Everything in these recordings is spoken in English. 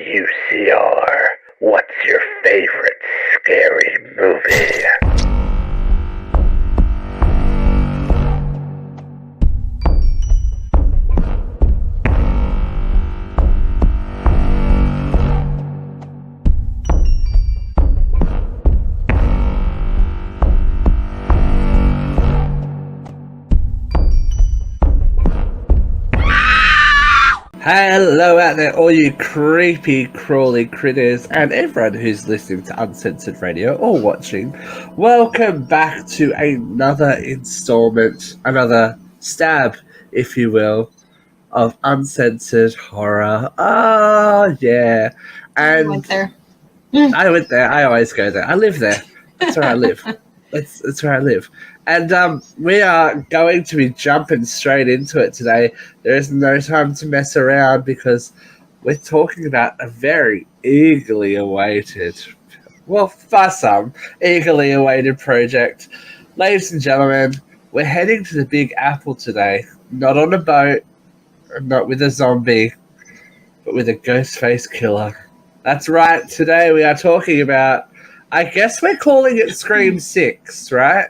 UCR, what's your favorite scary movie? Hello out there, all you creepy, crawly critters, and everyone who's listening to Uncensored Radio or watching. Welcome back to another installment, another stab, if you will, of Uncensored Horror. Oh, yeah. And I went there. I went there. I always go there. I live there. That's where I live. That's where I live. And we are going to be jumping straight into it today. There is no time to mess around because we're talking about a very eagerly awaited, well, for some, eagerly awaited project. Ladies and gentlemen, we're heading to the Big Apple today. Not on a boat, not with a zombie, but with a Ghostface killer. That's right. Today we are talking about, I guess we're calling it Scream 6, right?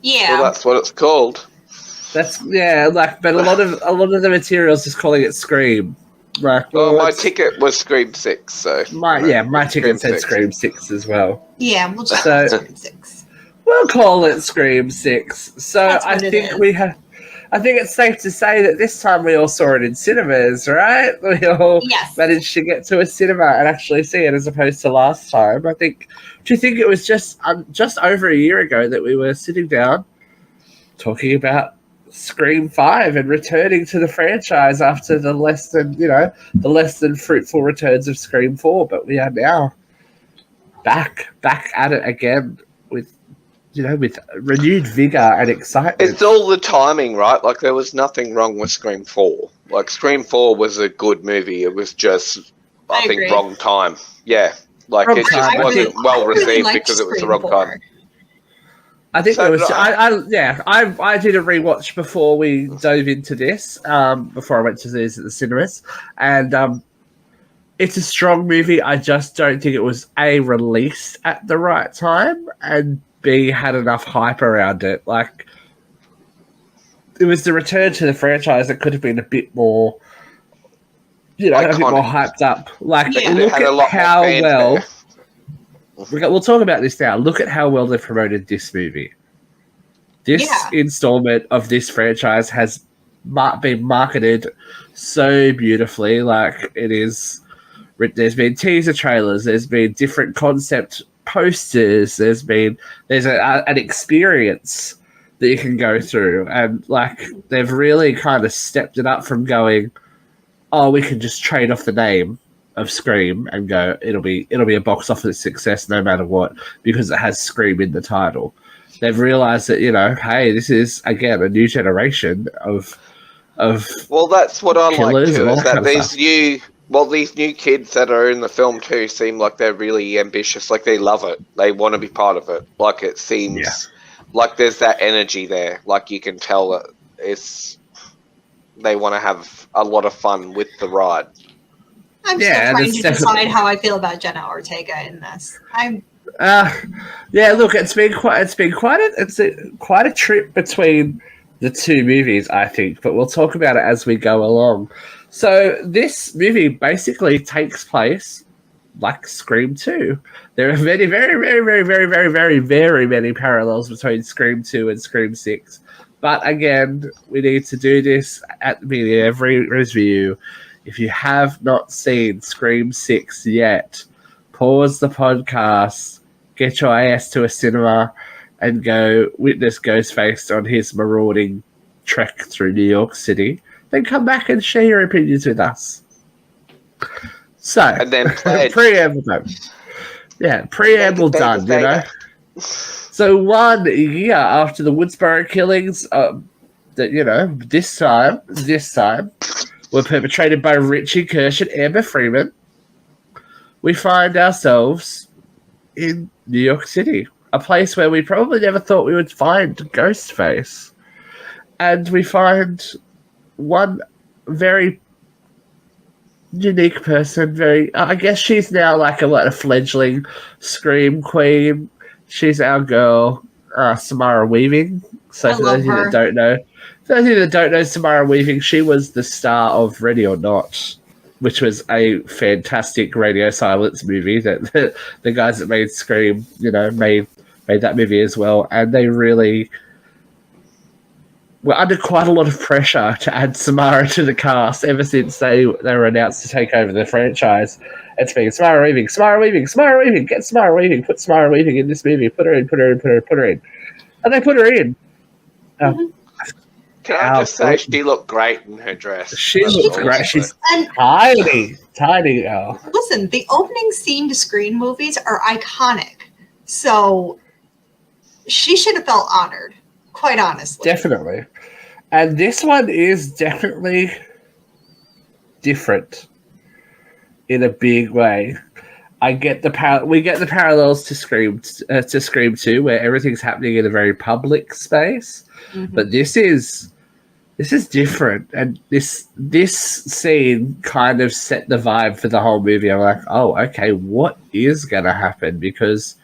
Yeah. Well, that's what it's called. But a lot of the materials is calling it Scream. Right. Well, my ticket was Scream 6, so my ticket said Scream 6 as well. Yeah, we'll just call it Scream 6. We'll call it Scream 6. So I think it's safe to say that this time we all saw it in cinemas, right? We all managed to get to a cinema and actually see it as opposed to last time. Do you think it was just over a year ago that we were sitting down talking about Scream 5 and returning to the franchise after the less than fruitful returns of Scream 4, but we are now back at it again with renewed vigor and excitement. It's all the timing, right? Like, there was nothing wrong with Scream 4. Like, Scream 4 was a good movie. It was just, I think, wrong time. Yeah. Like, it just wasn't well received because it was the wrong time. I think there was. I did a rewatch before we dove into this. Before I went to these at the cinemas, and it's a strong movie. I just don't think it was A, released at the right time, and B, had enough hype around it. Like, it was the return to the franchise that could have been a bit more, iconic. A bit more hyped up. Like, look at how well. We'll talk about this now. Look at how well they promoted this movie. This installment of this franchise has been marketed so beautifully. Like, it is. There's been teaser trailers. There's been different concept posters. There's an experience that you can go through, and like, they've really kind of stepped it up from going, oh, we can just trade off the name of Scream and go, it'll be a box office success no matter what because it has Scream in the title. They've realized that, hey, this is again a new generation of well, that's what I like too, is that these new kids that are in the film too seem like they're really ambitious. Like, they love it. They want to be part of it. Like, it seems like there's that energy there. Like, you can tell that they want to have a lot of fun with the ride. I'm still trying to decide how I feel about Jenna Ortega in this. Look, it's been quite a trip between the two movies, I think, but we'll talk about it as we go along. So this movie basically takes place like Scream 2. There are many, very, very, very, very, very, very, very many parallels between Scream 2 and Scream 6. But again, we need to do this at the beginning of every review. If you have not seen Scream 6 yet, pause the podcast, get your ass to a cinema, and go witness Ghostface on his marauding trek through New York City. Then come back and share your opinions with us. So, and then preamble done. Yeah, preamble done, So 1 year after the Woodsboro killings, this time, were perpetrated by Richie Kirsch and Amber Freeman, we find ourselves in New York City, a place where we probably never thought we would find Ghostface. And we find one very unique person. Very, I guess she's now like a fledgling scream queen. She's our girl, Samara Weaving. So for those of you that don't know, Samara Weaving, she was the star of Ready or Not, which was a fantastic radio silence movie that the guys that made Scream, made that movie as well, and they really were under quite a lot of pressure to add Samara to the cast ever since they were announced to take over the franchise. It's been Samara Weaving, get Samara Weaving, put Samara Weaving in this movie, put her in. And they put her in. Can I just say, she looked great in her dress. She looked great. She's tiny. Listen, the opening scene to Scream movies are iconic. So she should have felt honored, quite honestly. Definitely. And this one is definitely different in a big way. We get the parallels to Scream 2, where everything's happening in a very public space. Mm-hmm. But this is different, and this scene kind of set the vibe for the whole movie. I'm like, oh, okay, what is going to happen? Because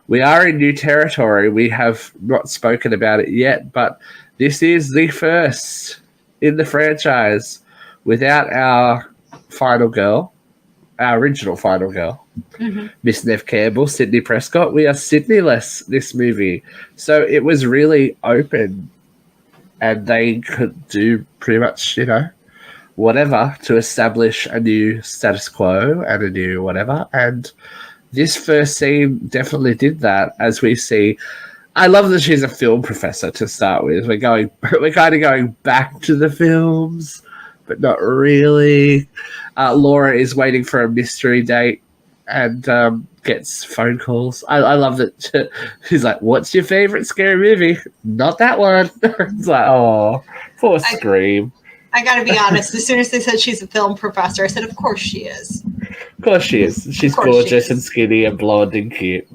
we are in new territory. We have not spoken about it yet, but this is the first in the franchise without our final girl, our original final girl, Miss Nev Campbell, Sidney Prescott. We are Sydney-less this movie. So it was really open, and they could do pretty much, whatever to establish a new status quo and a new whatever. And this first scene definitely did that, as we see. I love that she's a film professor to start with. We're kind of going back to the films, but not really. Laura is waiting for a mystery date and gets phone calls. I love that she's like, "What's your favorite scary movie?" Not that one. It's like, oh, poor Scream. I gotta be honest, as soon as they said she's a film professor, I said, of course she is. Of course she is. She's gorgeous and skinny and blonde and cute,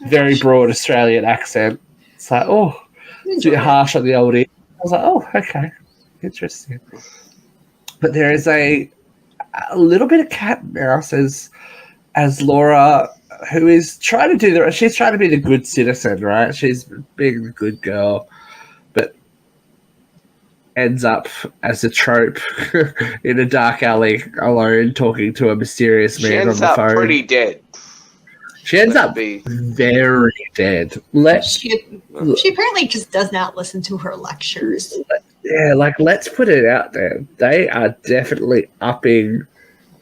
Very broad Australian accent. It's like, oh, it's a bit harsh on the old ear. I was like, oh, okay. Interesting. But there is a little bit of cat and mouse as Laura, who is trying to she's trying to be the good citizen, right? She's being the good girl, but ends up as a trope in a dark alley alone talking to a mysterious man on the phone. She ends up pretty dead. She ends up very dead. She apparently just does not listen to her lectures. Yeah, let's put it out there. They are definitely upping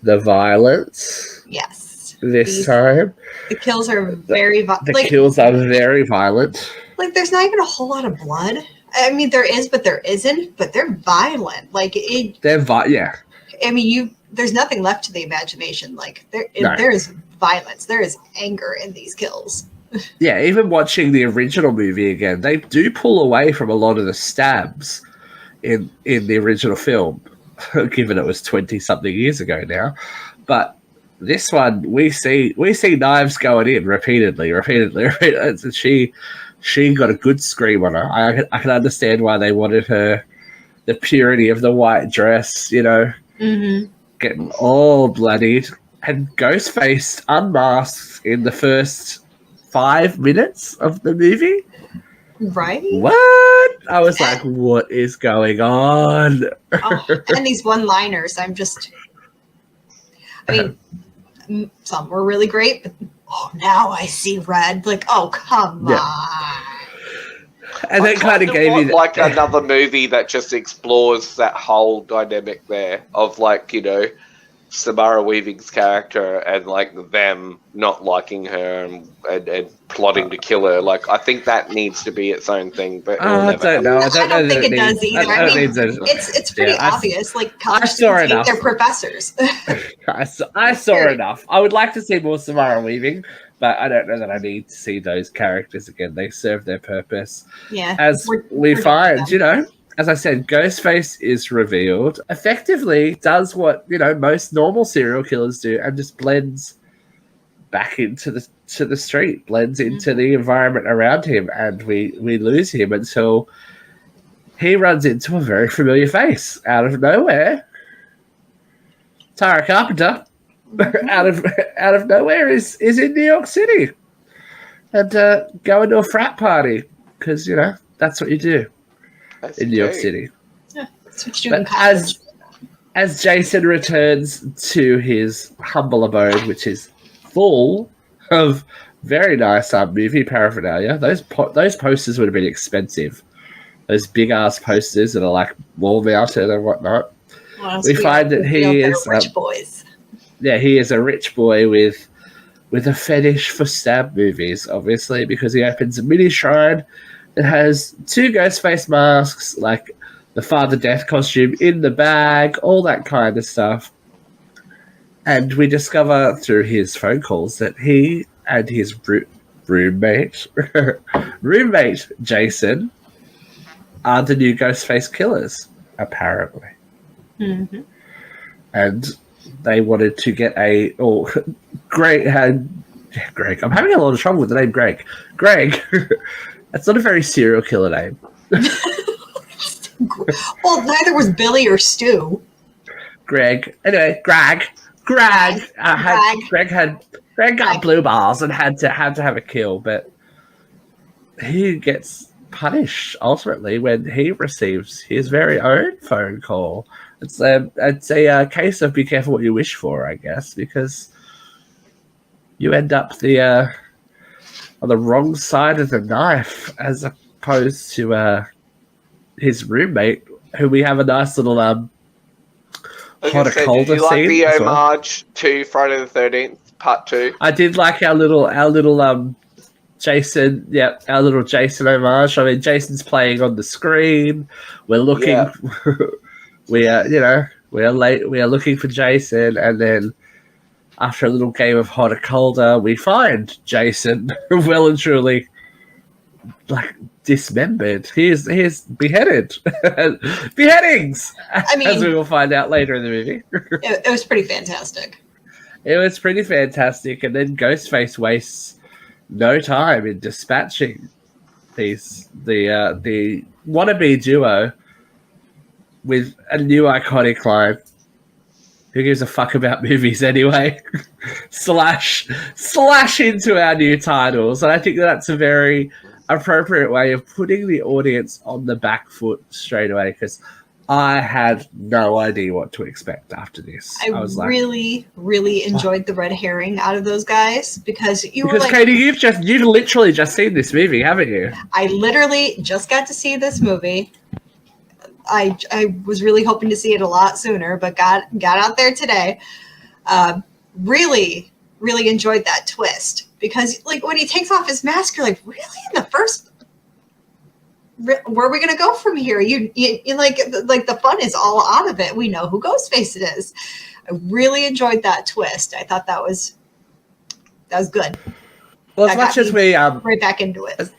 the violence. Yes. This time. The kills are very violent. The kills are very violent. There's not even a whole lot of blood. I mean, there is, but there isn't. But they're violent. Yeah. I mean, there's nothing left to the imagination. There is violence. There is anger in these kills. Yeah, even watching the original movie again, they do pull away from a lot of the stabs in the original film, given it was 20-something years ago now. But this one, we see knives going in repeatedly. She got a good scream on her. I can understand why they wanted her, the purity of the white dress, getting all bloodied. And Ghostface unmasked in the first 5 minutes of the movie. Right? What? I was like, what is going on? And these one-liners, some were really great, but now I see red. Come on. And that kind of gave me another movie that just explores that whole dynamic there of Samara Weaving's character and them not liking her and plotting to kill her. I think that needs to be its own thing. But I don't know. I don't think it does either. It's pretty obvious. College students hate their professors. I saw enough. I would like to see more Samara Weaving, but I don't know that I need to see those characters again. They serve their purpose. Yeah. As we find, as I said, Ghostface is revealed, effectively does what, most normal serial killers do and just blends back into the street, blends into the environment around him, and we lose him until he runs into a very familiar face out of nowhere. Tara Carpenter, out of nowhere, is in New York City and going to a frat party because that's what you do in New York City. Yeah, that's what you do. But as Jason returns to his humble abode, which is full of very nice movie paraphernalia, those posters would have been expensive. Those big ass posters that are like wall mounted and whatnot. Well, we find that he is rich boys. Yeah, he is a rich boy with a fetish for stab movies, obviously, because he opens a mini shrine that has 2 Ghostface masks, like the Father Death costume in the bag, all that kind of stuff. And we discover through his phone calls that he and his roommate Jason are the new Ghostface killers, apparently. Mm-hmm. And they wanted to get Greg. I'm having a lot of trouble with the name Greg. Greg. That's not a very serial killer name. Well, neither was Billy or Stu. Greg. Anyway, Greg got blue balls and had to have a kill, but he gets punished ultimately when he receives his very own phone call. It's a case of be careful what you wish for, I guess, because you end up on the wrong side of the knife as opposed to his roommate, who we have a nice little hotter colder scene. Did you like the homage to Friday the 13th Part 2? I did like our little Jason, our little Jason homage. I mean, Jason's playing on the screen. We're looking, we are looking for Jason, and then after a little game of hot or colder, we find Jason well and truly dismembered. He is beheaded. Beheadings, I mean, as we will find out later in the movie. It was pretty fantastic. It was pretty fantastic, and then Ghostface wastes no time in dispatching the wannabe duo with a new iconic line. Who gives a fuck about movies anyway? slash into our new titles, and I think that's a very appropriate way of putting the audience on the back foot straight away, because I had no idea what to expect after this. I was really enjoyed the red herring out of those guys because Katie, you've literally just seen this movie, haven't you? I literally just got to see this movie. I was really hoping to see it a lot sooner, but got out there today. Really enjoyed that twist because when he takes off his mask, you're like, really? In the first, where are we going to go from here? You like the fun is all out of it. We know who Ghostface it is. I really enjoyed that twist. I thought that was good. Well, as much as we right back into it.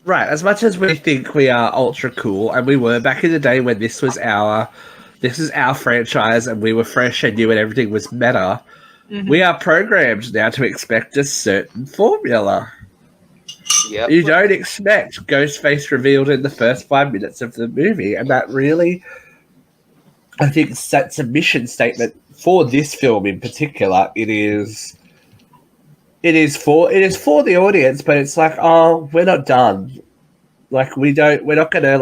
Right, as much as we think we are ultra cool, and we were back in the day when this is our franchise, and we were fresh and new, and everything was meta. Mm-hmm. We are programmed now to expect a certain formula. Yep. You don't expect Ghostface revealed in the first 5 minutes of the movie, and that really, I think, sets a mission statement for this film in particular. It is for the audience, but it's like, oh, we're not done. We're not gonna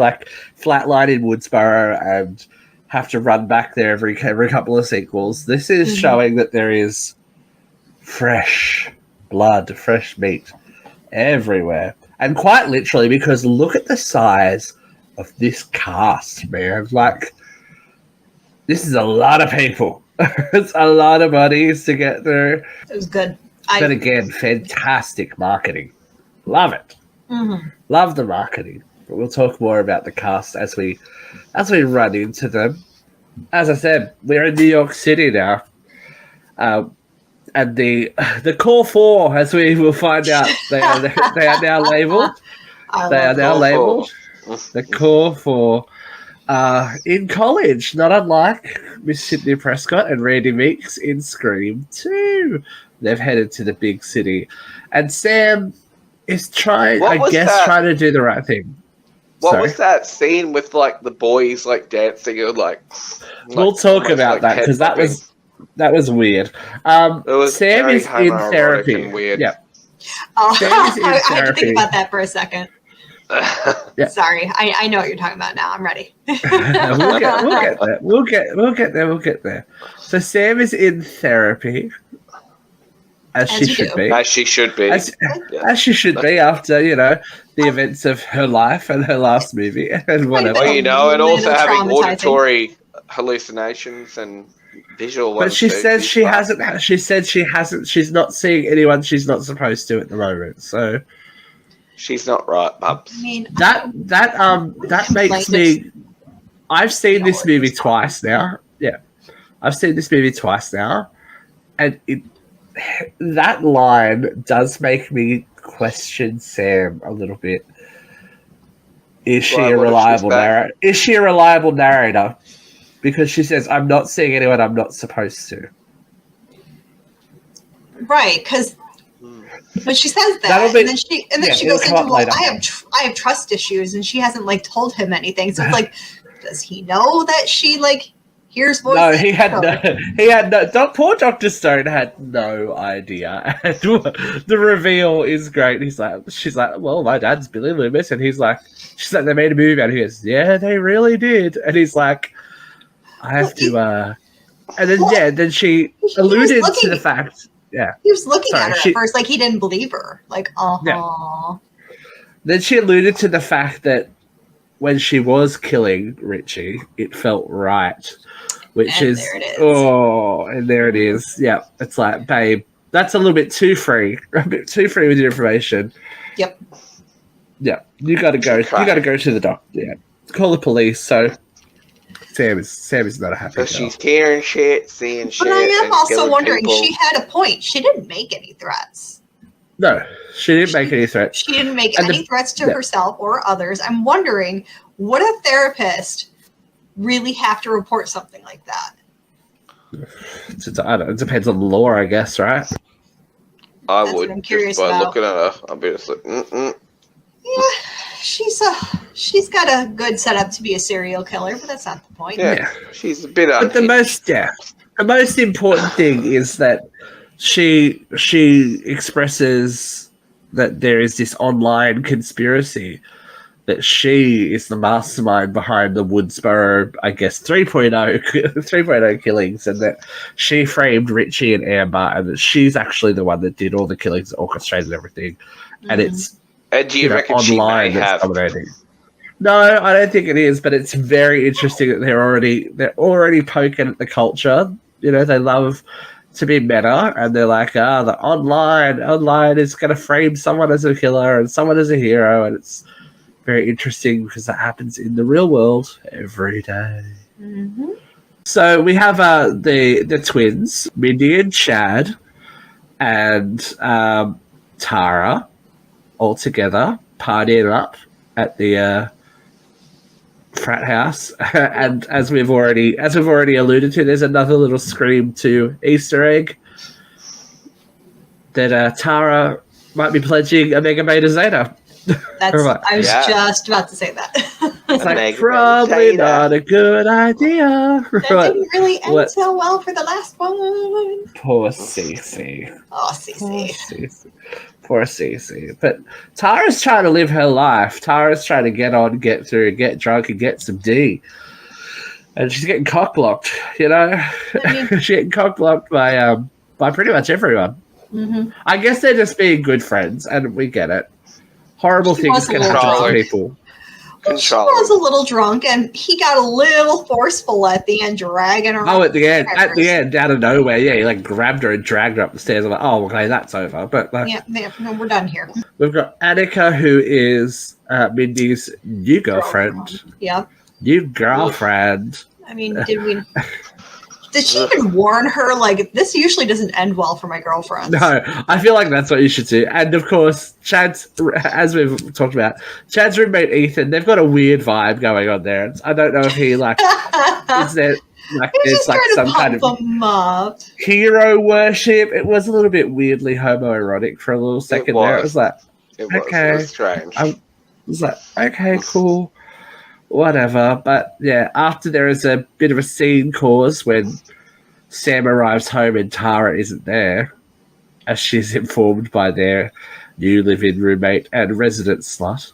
flatline in Woodsboro and have to run back there every couple of sequels. This is showing that there is fresh blood, fresh meat everywhere. And quite literally, because look at the size of this cast, man. This is a lot of people. It's a lot of bodies to get through. It was good. But again, fantastic marketing. Love it. Mm-hmm. Love the marketing. But we'll talk more about the cast as we run into them. As I said, we're in New York City now. And the core four, as we will find out, they are now labeled. They are now labeled the core four. In college, not unlike Miss Sidney Prescot and Randy Meeks in Scream 2. They've headed to the big city. And Sam is trying to do the right thing. What was that scene with the boys dancing and we'll talk about that because That was weird. Sam is in therapy. Weird. Yeah. Oh, I had to think about that for a second. Yeah. Sorry, I know what you're talking about now. I'm ready. we'll get there. We'll get there. So Sam is in therapy, as she should be. As she should be. As she should be after, the events of her life and her last movie and whatever. Well, and also having auditory hallucinations and visual ones. But she says she hasn't. She said she hasn't. She's not seeing anyone she's not supposed to at the moment. So she's not right, Bubs. I mean, that makes me. I've seen this movie twice now. Yeah, I've seen this movie twice now, and that line does make me question Sam a little bit. Is she a reliable narrator? Is she a reliable narrator? Because she says, "I'm not seeing anyone I'm not supposed to." Right, because when she says that, and then she goes into, "Well, I have trust issues," and she hasn't told him anything. So it's like, does he know that she hears voices? No, he had no. Poor Dr. Stone had no idea. And the reveal is great. She's like, "Well, my dad's Billy Loomis," and she's like, "They made a movie about it." He goes, "Yeah, they really did," and he's like, I have to, and then then she alluded to the fact. Yeah, he was looking at her at first, he didn't believe her. Yeah. Then she alluded to the fact that when she was killing Richie, it felt right, which and is and there it is. Yeah, it's like, babe, that's a little bit too free, with your information. Yep. Yeah, you got to go. You got to go to the doctor. Yeah, call the police. So. Sam is not a happy girl. She's hearing shit, seeing shit. But I am also wondering, people. She had a point. She didn't make any threats. No, she didn't make any threats. She didn't make any threats to herself or others. I'm wondering, would a therapist really have to report something like that? It depends on the law, I guess, right? I would. I'm curious just by looking at her, I'd be just like, Yeah, she's got a good setup to be a serial killer, but that's not the point. Yeah, she's a bit. But the most important thing is that she expresses that there is this online conspiracy that she is the mastermind behind the Woodsboro, I guess, 3.0 killings, and that she framed Richie and Amber, and that she's actually the one that did all the killings, orchestrated everything, and it's. Do you reckon online she may have? No, I don't think it is, but it's very interesting that they're already poking at the culture. They love to be meta, and they're like, the online is going to frame someone as a killer and someone as a hero, and it's very interesting because that happens in the real world every day. Mm-hmm. So we have the twins, Mindy and Chad, and Tara. All together, partying up at the frat house, and as we've already alluded to, there's another little Scream 2 Easter egg that Tara might be pledging a Mega Beta Zeta. I was just about to say that. It's probably not a good idea. That didn't really end so well for the last one. Poor Cece. Oh, Cece. Poor Cece. But Tara's trying to live her life. Tara's trying to get on, get through, get drunk, and get some D. And she's getting cock-blocked, She's getting cock-blocked by pretty much everyone. Mm-hmm. I guess they're just being good friends, and we get it. Horrible things can happen to people. Well, she was a little drunk, and he got a little forceful at the end, dragging her. Oh, at the end, out of nowhere, he grabbed her and dragged her up the stairs. I'm like, oh, okay, that's over. But no, we're done here. We've got Annika, who is Mindy's new girlfriend. Yeah. New girlfriend. I mean, did she even warn her? This usually doesn't end well for my girlfriends. No, I feel like that's what you should do. And of course, Chad's, as we've talked about, Chad's roommate Ethan, they've got a weird vibe going on there. I don't know if he is there there's some kind of hero worship. It was a little bit weirdly homoerotic for a little second there. It was like, okay, it was strange. I was like, okay, cool. Whatever, but yeah, after there is a bit of a scene caused when Sam arrives home and Tara isn't there, as she's informed by their new live-in roommate and resident slut.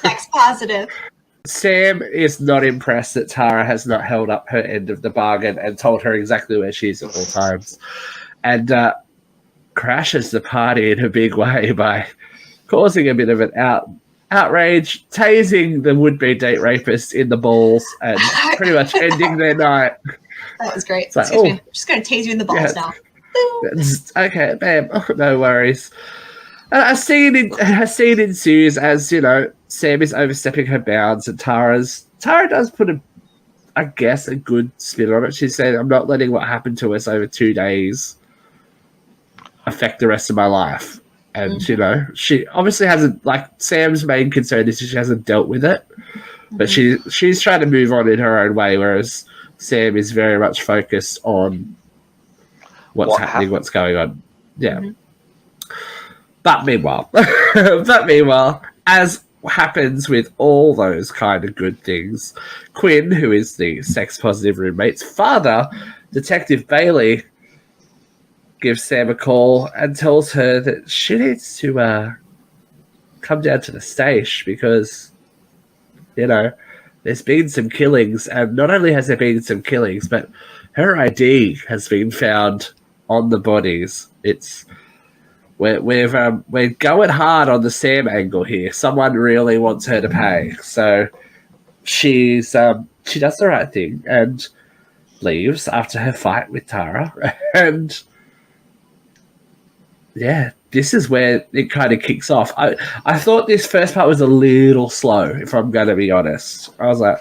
Sex positive. Sam is not impressed that Tara has not held up her end of the bargain and told her exactly where she is at all times, and crashes the party in a big way by causing a bit of an outrage, tasing the would-be date rapist in the balls, and pretty much ending their night. That was great. Like, Excuse me. I'm just going to tase you in the balls now. Okay, bam. Oh, no worries. A scene ensues as, Sam is overstepping her bounds, and Tara does put a good spin on it. She said, I'm not letting what happened to us over 2 days affect the rest of my life. And, she obviously hasn't, Sam's main concern is she hasn't dealt with it, but she's trying to move on in her own way, whereas Sam is very much focused on what's happening, what's going on. Yeah. Mm-hmm. But meanwhile, as happens with all those kind of good things, Quinn, who is the sex-positive roommate's father, Detective Bailey, gives Sam a call and tells her that she needs to come down to the station because, there's been some killings, and not only has there been some killings, but her ID has been found on the bodies. We're going hard on the Sam angle here. Someone really wants her to pay, so she does the right thing and leaves after her fight with Tara. And yeah, this is where it kind of kicks off. I thought this first part was a little slow, if I'm going to be honest. I was like,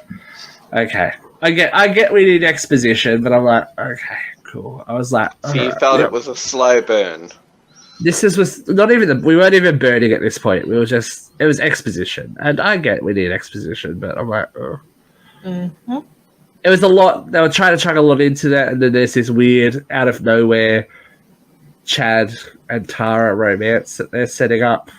okay, I get we need exposition, but I'm like, okay, cool. I was like, so you felt it was a slow burn. This was not even we weren't even burning at this point. It was exposition, and I get we need exposition, but I'm like, oh. Mm-hmm. It was a lot. They were trying to chuck a lot into that, and then there's this weird out of nowhere Chad and Tara romance that they're setting up.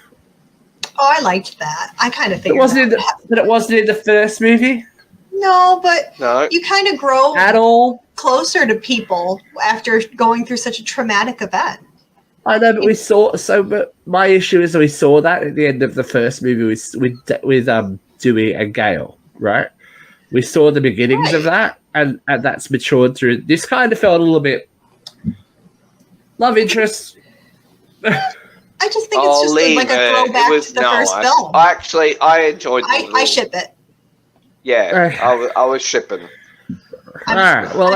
Oh, I liked that. I kind of figured it wasn't in the first movie. No, but you kind of grow at all closer to people after going through such a traumatic event. I know, but but my issue is we saw that at the end of the first movie with Dewey and Gale, right? We saw the beginnings of that, and that's matured through. This kind of felt a little bit love interest. I just think it's just like a throwback to the first film. I enjoyed it. I ship it. Yeah, I was shipping. All right, well,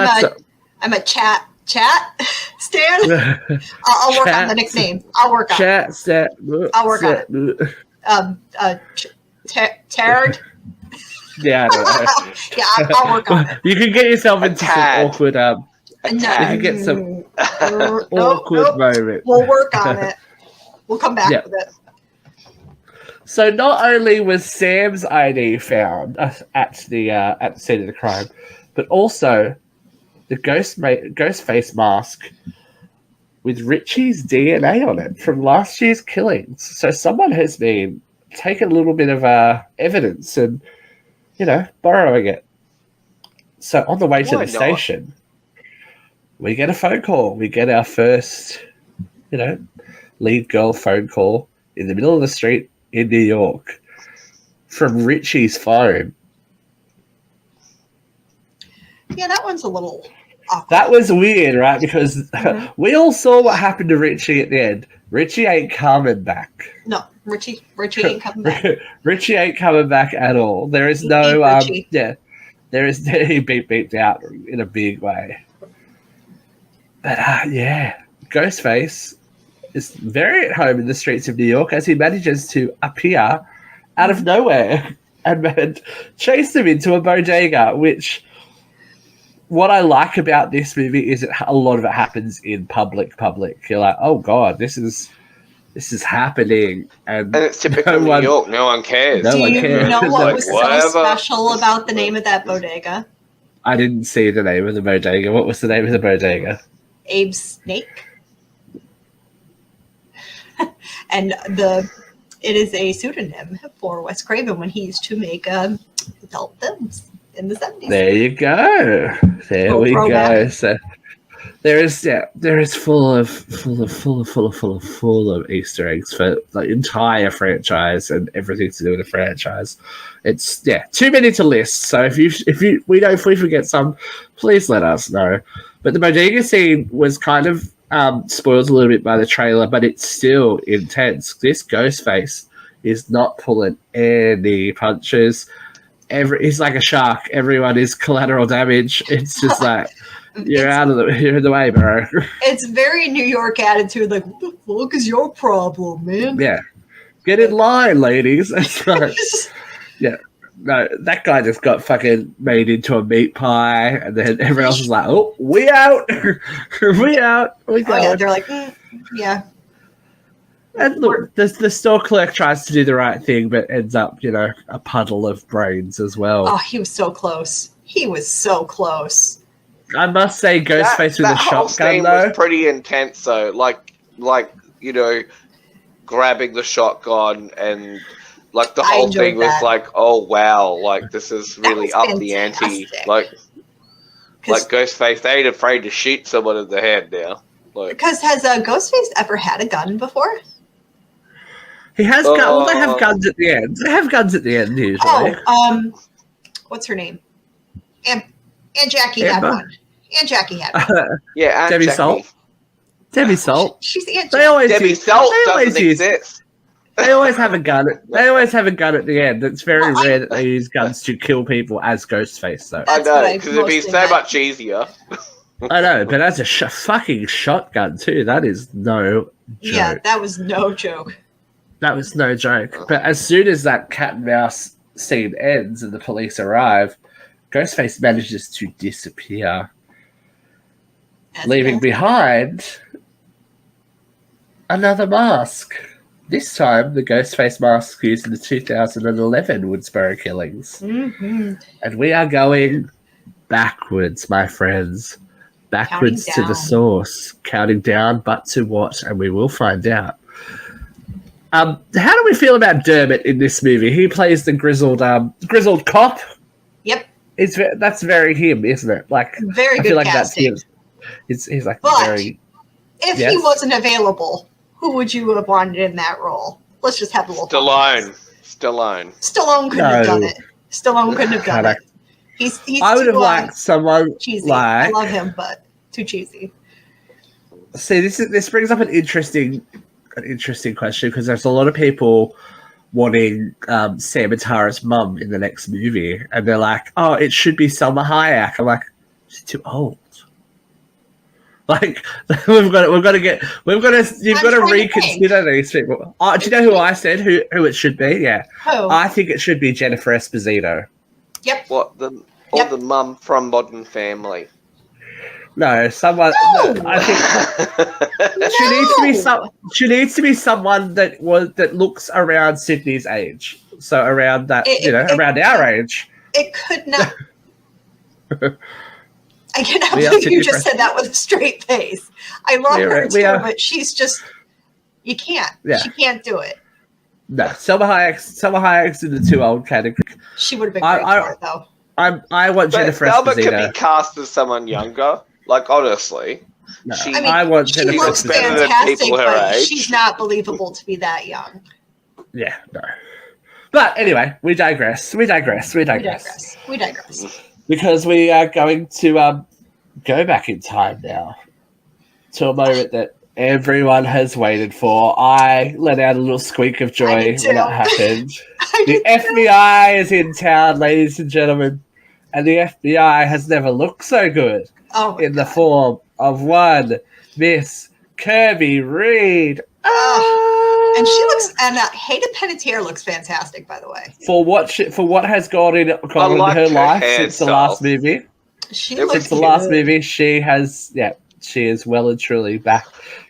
I'm a chat Stan. I'll work on the nickname. I'll work on it. I'll work on it. Tarred. Yeah, I don't know. Yeah, I'll work on it. You can get yourself into some awkward. You can get some awkward moment. We'll work on it. We'll come back with it. So not only was Sam's ID found at the scene of the crime, but also the Ghostface mask with Richie's DNA on it from last year's killings. So someone has been taking a little bit of evidence and, borrowing it. So on the way to the station, we get a phone call. We get our first, lead girl phone call in the middle of the street in New York from Richie's phone. Yeah, that one's a little awkward. That was weird, right? Because we all saw what happened to Richie at the end. Richie ain't coming back. No, Richie ain't coming back. Richie ain't coming back at all. There is no there is he beeped out in a big way. But Ghostface is very at home in the streets of New York as he manages to appear out of nowhere and chase them into a bodega, which what I like about this movie is that a lot of it happens in public. You're like, oh God, this is happening. And it's typical New York. No one cares. Do you know what was so special about the name of that bodega? I didn't see the name of the bodega. What was the name of the bodega? Abe's Snake. And it is a pseudonym for Wes Craven when he used to make adult films in the 70s. There you go. There we go. So There is full of Easter eggs for the entire franchise and everything to do with the franchise. It's too many to list. So if we forget some, please let us know. But the bodega scene was kind of spoiled a little bit by the trailer, but it's still intense. This Ghostface is not pulling any punches. He's like a shark. Everyone is collateral damage. It's just like you're in the way, bro. It's very New York attitude, like what the fuck is your problem, man? Yeah, get in line, ladies. That's right. Yeah, no, that guy just got fucking made into a meat pie, and then everyone else is like, "Oh, we out, we out, we go." Oh, yeah, they're like, yeah. And look, the store clerk tries to do the right thing, but ends up, a puddle of brains as well. Oh, he was so close. He was so close. I must say, Ghostface with a shotgun though was pretty intense though. Like grabbing the shotgun and like the whole thing was like, oh wow, like this is really up the ante. Like Ghostface, they ain't afraid to shoot someone in the head now. Because has Ghostface ever had a gun before? He has guns. Well, they have guns at the end. They have guns at the end usually. What's her name? Aunt Jackie had one. Aunt Jackie had one. Yeah, Aunt Debbie Jackie. Salt. Debbie Salt. She's Aunt Jackie. Debbie Salt doesn't exist. They always have a gun. They always have a gun at the end. It's very rare that they use guns to kill people as Ghostface, though. I know, because it'd be so much easier. I know, but as a fucking shotgun too, that is no joke. Yeah, that was no joke. That was no joke. But as soon as that cat and mouse scene ends and the police arrive, Ghostface manages to disappear, leaving behind another mask. This time, the Ghostface mask used in the 2011 Woodsboro killings. Mm-hmm. And we are going backwards, my friends. Backwards to the source. Counting down, but to what? And we will find out. How do we feel about Dermot in this movie? He plays the grizzled cop. Yep. That's very him, isn't it? Like very good. I feel like casting. That's him. He's like but very. If he wasn't available, who would you have wanted in that role? Let's just have a little. Stallone couldn't have done it. Stallone couldn't have done it. He's I would have liked someone cheesy. Like. I love him, but too cheesy. See, this brings up an interesting question because there's a lot of people wanting Samantara's mum in the next movie, and they're like, "Oh, it should be Selma Hayek." I'm like, she's too old. Like you've got to reconsider these people. Do you know who I said who it should be? Yeah, who? I think it should be Jennifer Esposito. Yep. What the mum from Modern Family? No, someone. No, I think she needs to be She needs to be someone that looks around Sydney's age. So around that, around our age. It could not. I cannot believe you just said that with a straight face. I love her too, but she's just. You can't. Yeah. She can't do it. No, Selma Hayek's in the too old category. She would have been great for it, though. I want Jennifer Esposito. Selma could be cast as someone younger. Like, honestly. No, I want Jennifer Esposito. She looks fantastic, but she's not believable to be that young. Yeah, no. But anyway, we digress. Because we are going to go back in time now to a moment that everyone has waited for. I let out a little squeak of joy when it happened. The FBI is in town, ladies and gentlemen, and the FBI has never looked so good the form of one Miss Kirby Reed. And she looks, and Hayden Panettiere looks fantastic, by the way. For what has gone in her life since the last movie. Last movie, she is well and truly back.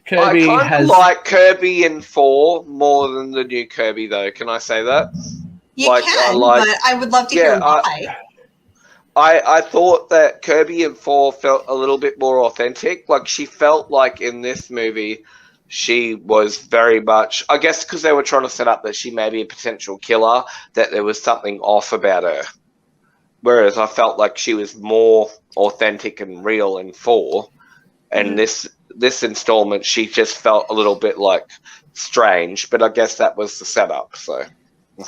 Kirby I kind of like Kirby in 4 more than the new Kirby, though. Can I say that? You can, but I would love to hear why. I thought that Kirby in 4 felt a little bit more authentic. Like, she felt like in this movie, she was very much, I guess because they were trying to set up that she may be a potential killer, that there was something off about her. Whereas I felt like she was more authentic and real in 4. And this installment, she just felt a little bit like strange, but I guess that was the setup. So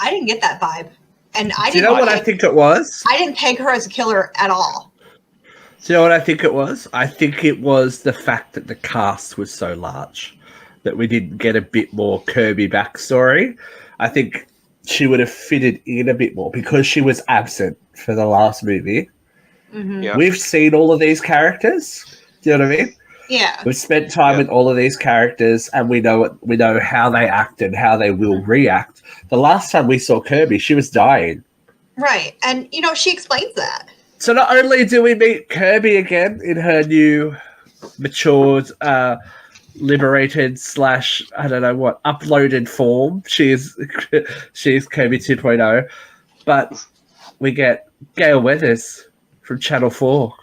I didn't get that vibe, and Do you know what I think it was? I didn't peg her as a killer at all. Do you know what I think it was? I think it was the fact that the cast was so large that we didn't get a bit more Kirby backstory. I think she would have fitted in a bit more because she was absent for the last movie. Mm-hmm. Yeah. We've seen all of these characters. Do you know what I mean? Yeah. We've spent time with all of these characters, and we know how they act and how they will react. The last time we saw Kirby, she was dying. Right, and she explains that. So not only do we meet Kirby again in her new, matured, liberated / I don't know what uploaded form. She's Kirby 2.0, but we get Gale Weathers from Channel 4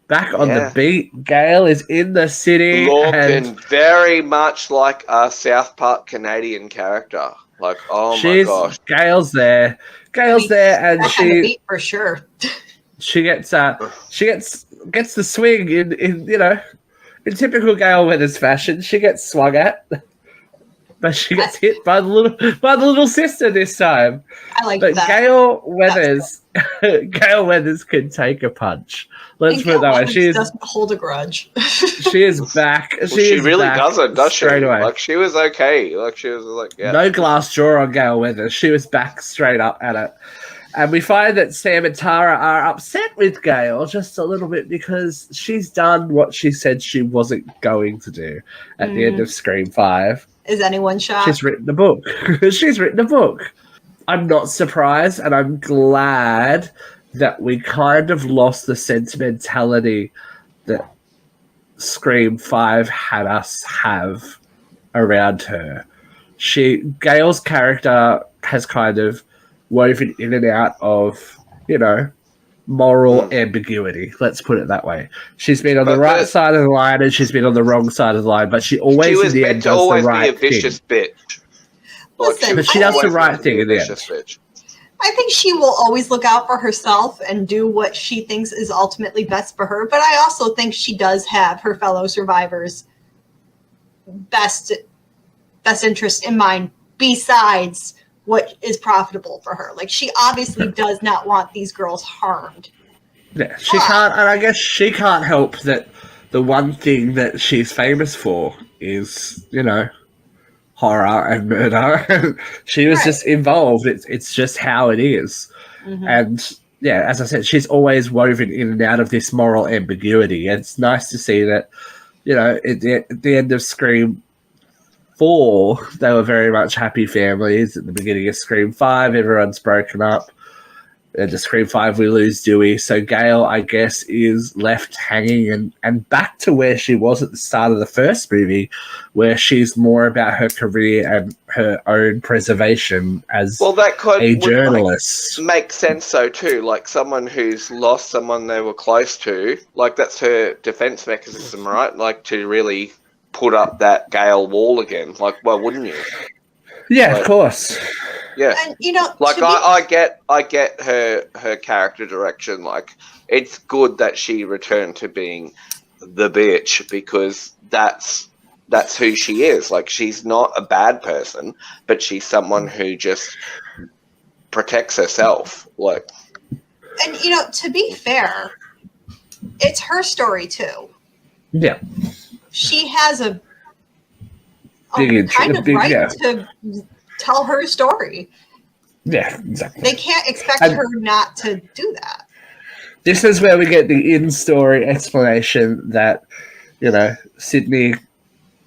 back on the beat. Gale is in the city, looking very much like a South Park Canadian character. Like, oh my gosh, Gale's there, and she the beat for sure. She gets the swing in typical Gale Weathers fashion. She gets swung at, but she gets hit by the little sister this time. I like that. Gale Weathers can take a punch. Let's put it that way. She doesn't hold a grudge. She is back. She really doesn't, does she? Straight away. Like, she was okay. Like, she was like, yeah. No glass jaw on Gale Weathers. She was back straight up at it. And we find that Sam and Tara are upset with Gale just a little bit because she's done what she said she wasn't going to do at the end of Scream 5. Is anyone shocked? She's written a book. She's written a book. I'm not surprised, and I'm glad that we kind of lost the sentimentality that Scream 5 had us have around her. Gale's character has kind of woven in and out of, moral ambiguity. Let's put it that way. She's been on the right side of the line and she's been on the wrong side of the line, but she always in the end does the right thing. She was meant to always be a vicious bitch. Listen, but she does the right thing in the end. Bitch. I think she will always look out for herself and do what she thinks is ultimately best for her, but I also think she does have her fellow survivors' best interest in mind besides what is profitable for her. Like, she obviously does not want these girls harmed. Yeah, she can't, and I guess she can't help that the one thing that she's famous for is, horror and murder. She was just involved. It's just how it is. Mm-hmm. And yeah, as I said, she's always woven in and out of this moral ambiguity. And it's nice to see that, at the end of Scream 4, they were very much happy families. At the beginning of Scream 5, everyone's broken up. At the Scream 5, we lose Dewey. So Gale, I guess, is left hanging and back to where she was at the start of the first movie, where she's more about her career and her own preservation as a journalist. Make sense, though, too. Like, someone who's lost someone they were close to, like, that's her defense mechanism, right? Like, to really put up that Gale wall again. Like, well, wouldn't you? Yeah, of course. Yeah, and like I get her character direction. Like, it's good that she returned to being the bitch because that's who she is. Like, she's not a bad person, but she's someone who just protects herself. Like, and to be fair, it's her story too. Yeah, she has a kind of right to tell her story. Yeah, exactly. They can't expect her not to do that. This is where we get the in-story explanation that, Sidney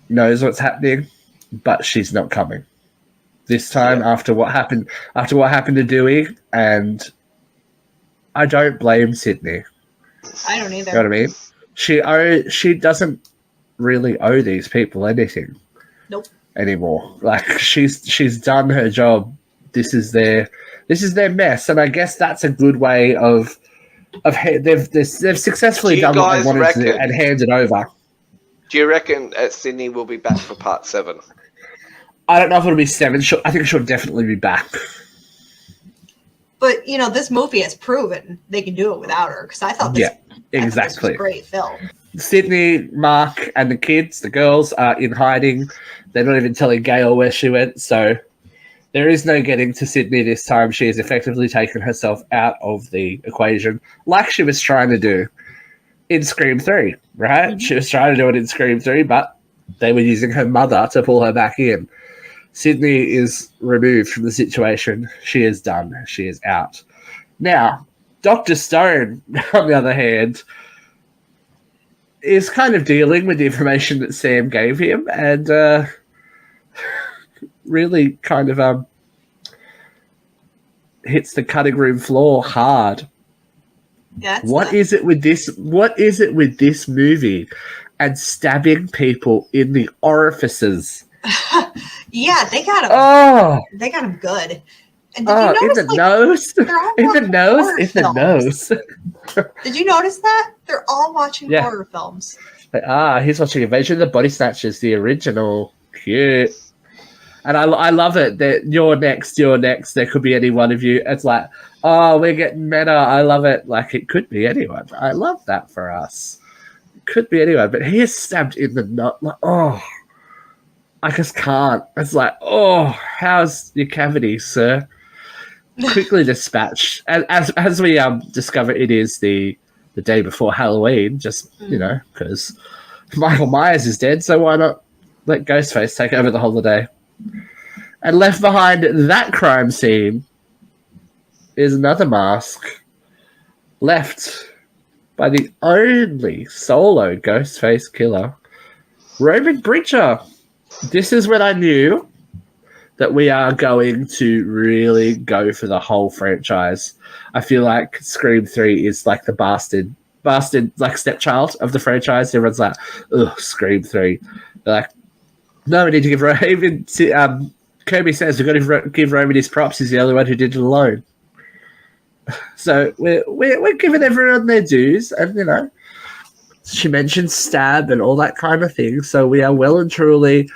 knows what's happening, but she's not coming. This time, after what happened to Dewey, and I don't blame Sidney. I don't either. You know what I mean? She doesn't really owe these people anything. Nope. Anymore. Like, she's done her job. This is their mess, and I guess that's a good way of they've successfully done what they wanted to do and handed over. Do you reckon Sydney will be back for part 7? I don't know if it'll be 7. I think she'll definitely be back. But this movie has proven they can do it without her. Because I thought this was a great film. Sydney, Mark, and the kids, the girls, are in hiding. They're not even telling Gail where she went, so there is no getting to Sydney this time. She has effectively taken herself out of the equation, like she was trying to do in Scream 3, right? Mm-hmm. She was trying to do it in Scream 3, but they were using her mother to pull her back in. Sydney is removed from the situation. She is done. She is out. Now, Dr. Stone, on the other hand, is kind of dealing with the information that Sam gave him and really kind of hits the cutting room floor hard. What is it with this movie and stabbing people in the orifices? Yeah, they got him. Oh, they got him good. And did you notice, in the nose. In the nose. Did you notice that? They're all watching horror films. He's watching Invasion of the Body Snatchers, the original. Cute. And I love it that you're next. There could be any one of you. It's like, oh, we're getting meta. I love it. Like, it could be anyone. I love that for us. It could be anyone. But he is stabbed in the nose. Like, oh, I just can't. It's like, oh, how's your cavity, sir? Quickly dispatched. As we discover, it is the day before Halloween, just, because Michael Myers is dead, so why not let Ghostface take over the holiday? And left behind that crime scene is another mask left by the only solo Ghostface killer, Roman Bridger. This is when I knew that we are going to really go for the whole franchise. I feel like Scream 3 is like the bastard like stepchild of the franchise. Everyone's like, ugh, Scream 3. They're like, no, we need to give Roman. Kirby says we've got to give Roman his props. He's the only one who did it alone. So we're giving everyone their dues, and she mentioned stab and all that kind of thing. So we are well and truly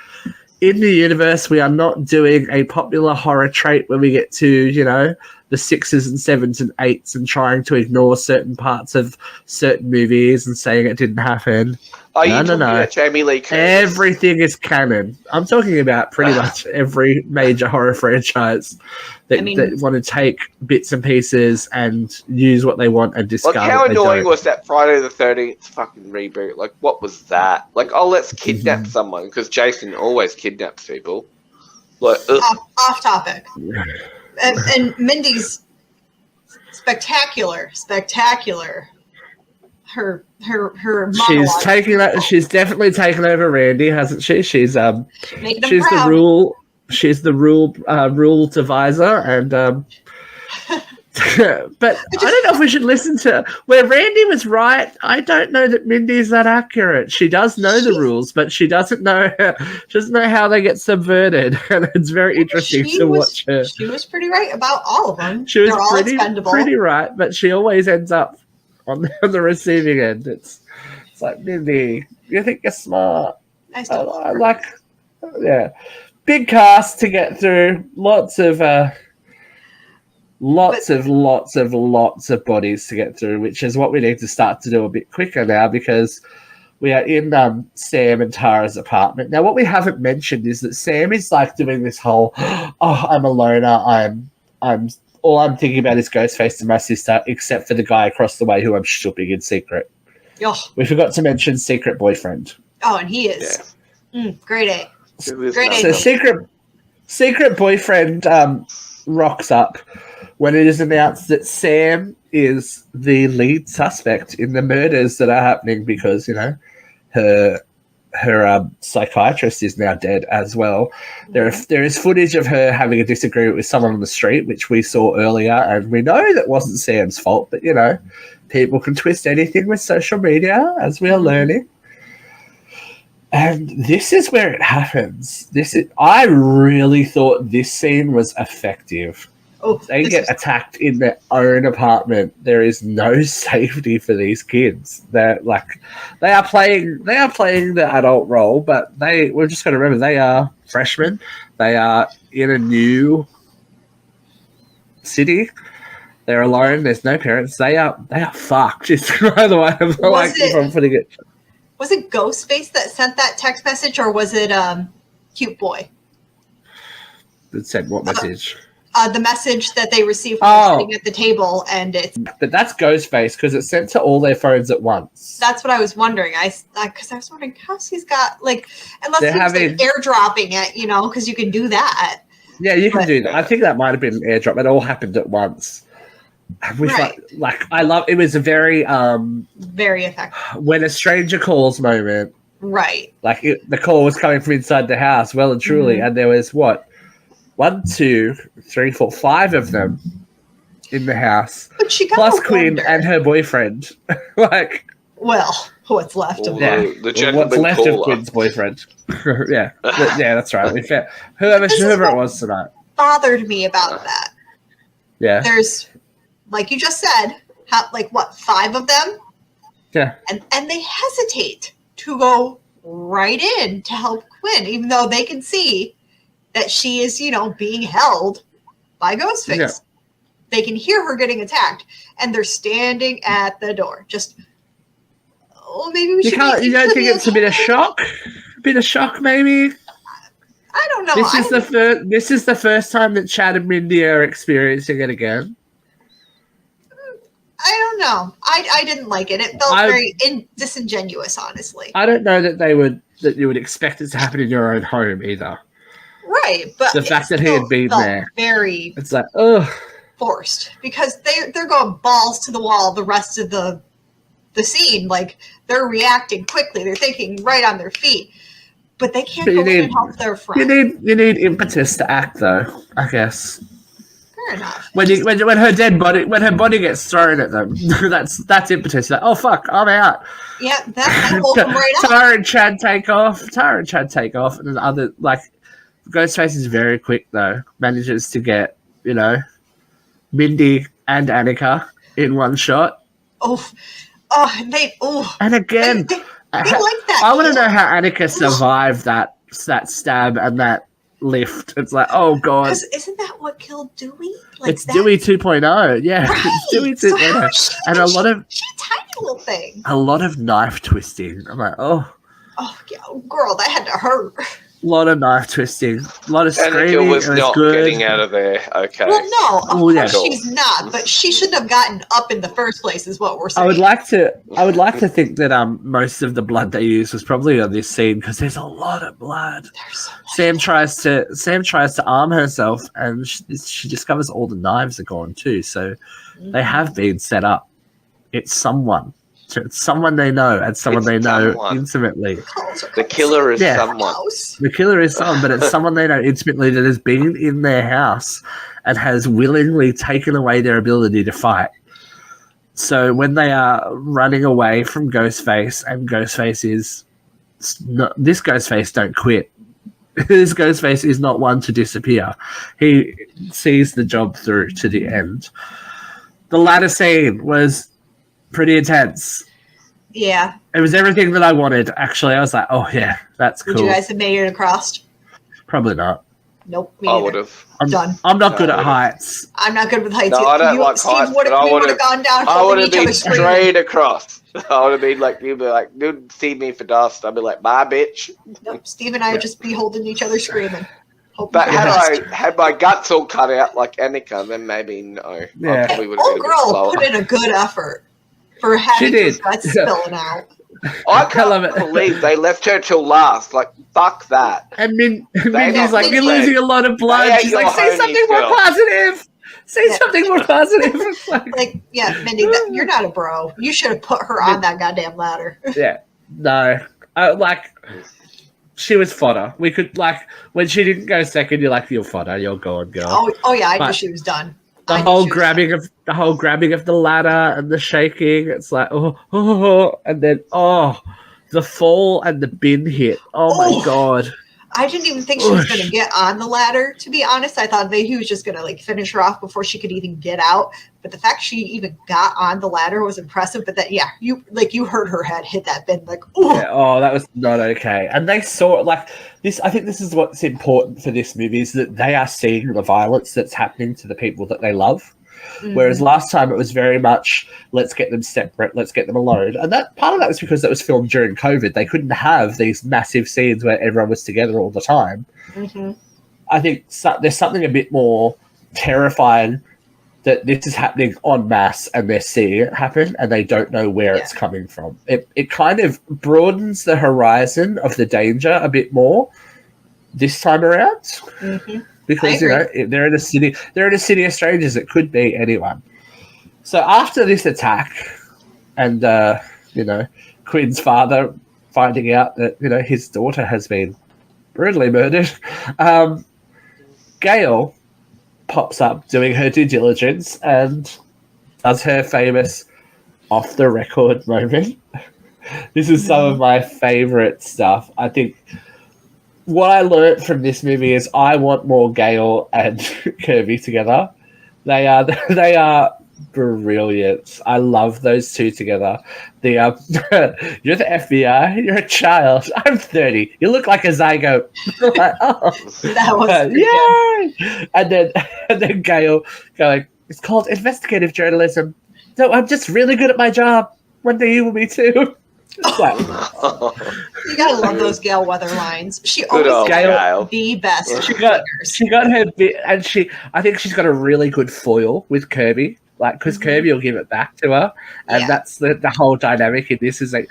in the universe. We are not doing a popular horror trait where we get to, the 6s and 7s and 8s and trying to ignore certain parts of certain movies and saying it didn't happen. Are you talking about Jamie Lee Curtis? Everything is canon. I'm talking about pretty much every major horror franchise that want to take bits and pieces and use what they want and discard. Like, how annoying was that Friday the 13th fucking reboot? Like, what was that? Like, oh, let's kidnap someone because Jason always kidnaps people. Like, off topic. And Mindy's spectacular. Her monologue. She's definitely taken over Randy, hasn't she? She's the rule deviser, and but I don't know if we should listen to where Randy was right. I don't know that Mindy's that accurate. She does know the rules, but she doesn't know how they get subverted, and it's very interesting to watch her. She was pretty right about all of them. She was pretty right, but she always ends up on the receiving end. It's like, Mindy, you think you're smart. I like, big cast to get through. Lots of bodies to get through, which is what we need to start to do a bit quicker now because we are in Sam and Tara's apartment. Now, what we haven't mentioned is that Sam is like doing this whole, I'm a loner. I'm all I'm thinking about is Ghostface and my sister, except for the guy across the way who I'm shopping in secret. Oh. We forgot to mention secret boyfriend. Oh, and he is. Yeah. Grade A. Grade So A. secret boyfriend rocks up when it is announced that Sam is the lead suspect in the murders that are happening because, her psychiatrist is now dead as well. There is footage of her having a disagreement with someone on the street, which we saw earlier, and we know that wasn't Sam's fault, but, people can twist anything with social media, as we are learning. And this is where it happens. I really thought this scene was effective. They get attacked in their own apartment. There is no safety for these kids. They are playing the adult role, but we're just going to remember they are freshmen. They are in a new city. They're alone. There's no parents. They are fucked. It's by the way, I'm putting it. Was it Ghostface that sent that text message, or was it Cute Boy? That sent what message? The message that they received from sitting at the table, and it's. But that's Ghostface because it's sent to all their phones at once. That's what I was wondering. Because I was wondering how he's got unless They're he's airdropping it, because you can do that. Yeah, you can do that. I think that might have been an airdrop. It all happened at once. I love. It was a very very effective when a stranger calls moment. Right. The call was coming from inside the house, well and truly, and there was 1, 2, 3, 4, 5 of them in the house. But she got plus Quinn and her boyfriend. What's left of what's left of Quinn's boyfriend? yeah, that's right. We found whoever it was tonight. Bothered me about that. Yeah. There's, like you just said, 5 of them? Yeah. And they hesitate to go right in to help Quinn, even though they can see that she is, being held by Ghostface. Yeah. They can hear her getting attacked, and they're standing at the door. Just, maybe we should. You don't think it's a bit of shock? A bit of shock, maybe. I don't know. This is the first time that Chad and Mindy are experiencing it again. I don't know. I didn't like it. It felt very disingenuous, honestly. I don't know that you would expect it to happen in your own home either. Right, but the fact that he had been there, it's like forced, because they're going balls to the wall the rest of the scene. They're reacting quickly. They're thinking right on their feet, but they can't go in and help their friend. You need impetus to act, though. I guess. Fair enough. When her body gets thrown at them, that's impetus. Like, oh fuck, I'm out. Yeah, that will come right up. Tara and Chad take off, and then other Ghostface is very quick though. Manages to get Mindy and Annika in one shot. And again, they like that. I want to know how Annika survived that stab and that lift. It's like, oh god, because isn't that what killed Dewey? It's Dewey 2.0. Yeah, right. It's Dewey 2.0, and a lot of tiny little thing. A lot of knife twisting. I'm like, girl, that had to hurt. A lot of knife twisting, a lot of screaming. Was not getting out of there. Okay. Well, no, of course she's not, but she shouldn't have gotten up in the first place, is what we're saying. I would like to think that most of the blood they used was probably on this scene because there's a lot of blood. Sam tries to arm herself, and she discovers all the knives are gone too. So they have been set up. It's someone. It's someone they know, and someone they know intimately. The killer is someone. The killer is someone, but it's someone they know intimately that has been in their house and has willingly taken away their ability to fight. So when they are running away from Ghostface, and Ghostface is not, this Ghostface don't quit. This Ghostface is not one to disappear. He sees the job through to the end. The latter scene was pretty intense. Yeah. It was everything that I wanted, actually. I was like, oh, yeah, that's cool. Would you guys have made it across? Probably not. Nope, me I neither. would have. I'm not good at heights. I'm not good with heights. No, I don't like heights, but we would have gone down. I would have been straight across. I would have been like, you'd be like, you'd see me for dust. I'd be like, bye, bitch. Nope, Steve and I would just be holding each other screaming. But had my guts all cut out like Annika, then maybe no. Yeah. I probably would have been a bit slower. Put in a good effort for having her guts spilling out. I can't believe they left her till last. Like, fuck that. And Mindy's like, you're losing a lot of blood. She's like, say something more positive. Say something more positive. Mindy, you're not a bro. You should have put her on that goddamn ladder. Yeah. No. She was fodder. We could, when she didn't go second, you're like, you're fodder. You're gone, girl. Oh yeah, I knew she was done. The whole grabbing of the ladder and the shaking, it's like and then the fall and the bin hit. Oh my god. I didn't even think she was going to get on the ladder, to be honest. I thought that he was just going to finish her off before she could even get out. But the fact she even got on the ladder was impressive. But you heard her head hit that bin that was not okay. And they saw this. I think this is what's important for this movie, is that they are seeing the violence that's happening to the people that they love. Whereas last time it was very much, let's get them separate, let's get them alone. And that part of that was because that was filmed during COVID. They couldn't have these massive scenes where everyone was together all the time. I think there's something a bit more terrifying that this is happening en masse and they're seeing it happen and they don't know where it's coming from. It kind of broadens the horizon of the danger a bit more this time around. Because, they're in a city of strangers. It could be anyone. So after this attack and, Quinn's father finding out that, his daughter has been brutally murdered, Gail pops up doing her due diligence and does her famous off-the-record moment. This is some of my favourite stuff. I think what I learned from this movie is I want more Gail and Kirby together. They are brilliant. I love those two together. You're the FBI. You're a child. I'm 30. You look like a zygote. Like, that was yay! And then Gail going, it's called investigative journalism. No, I'm just really good at my job. One day you will be too. Like, you gotta love those Gail Weather lines. She always got the best. She got her bit, and I think she's got a really good foil with Kirby. Like, because Kirby will give it back to her, and that's the whole dynamic in this. Is like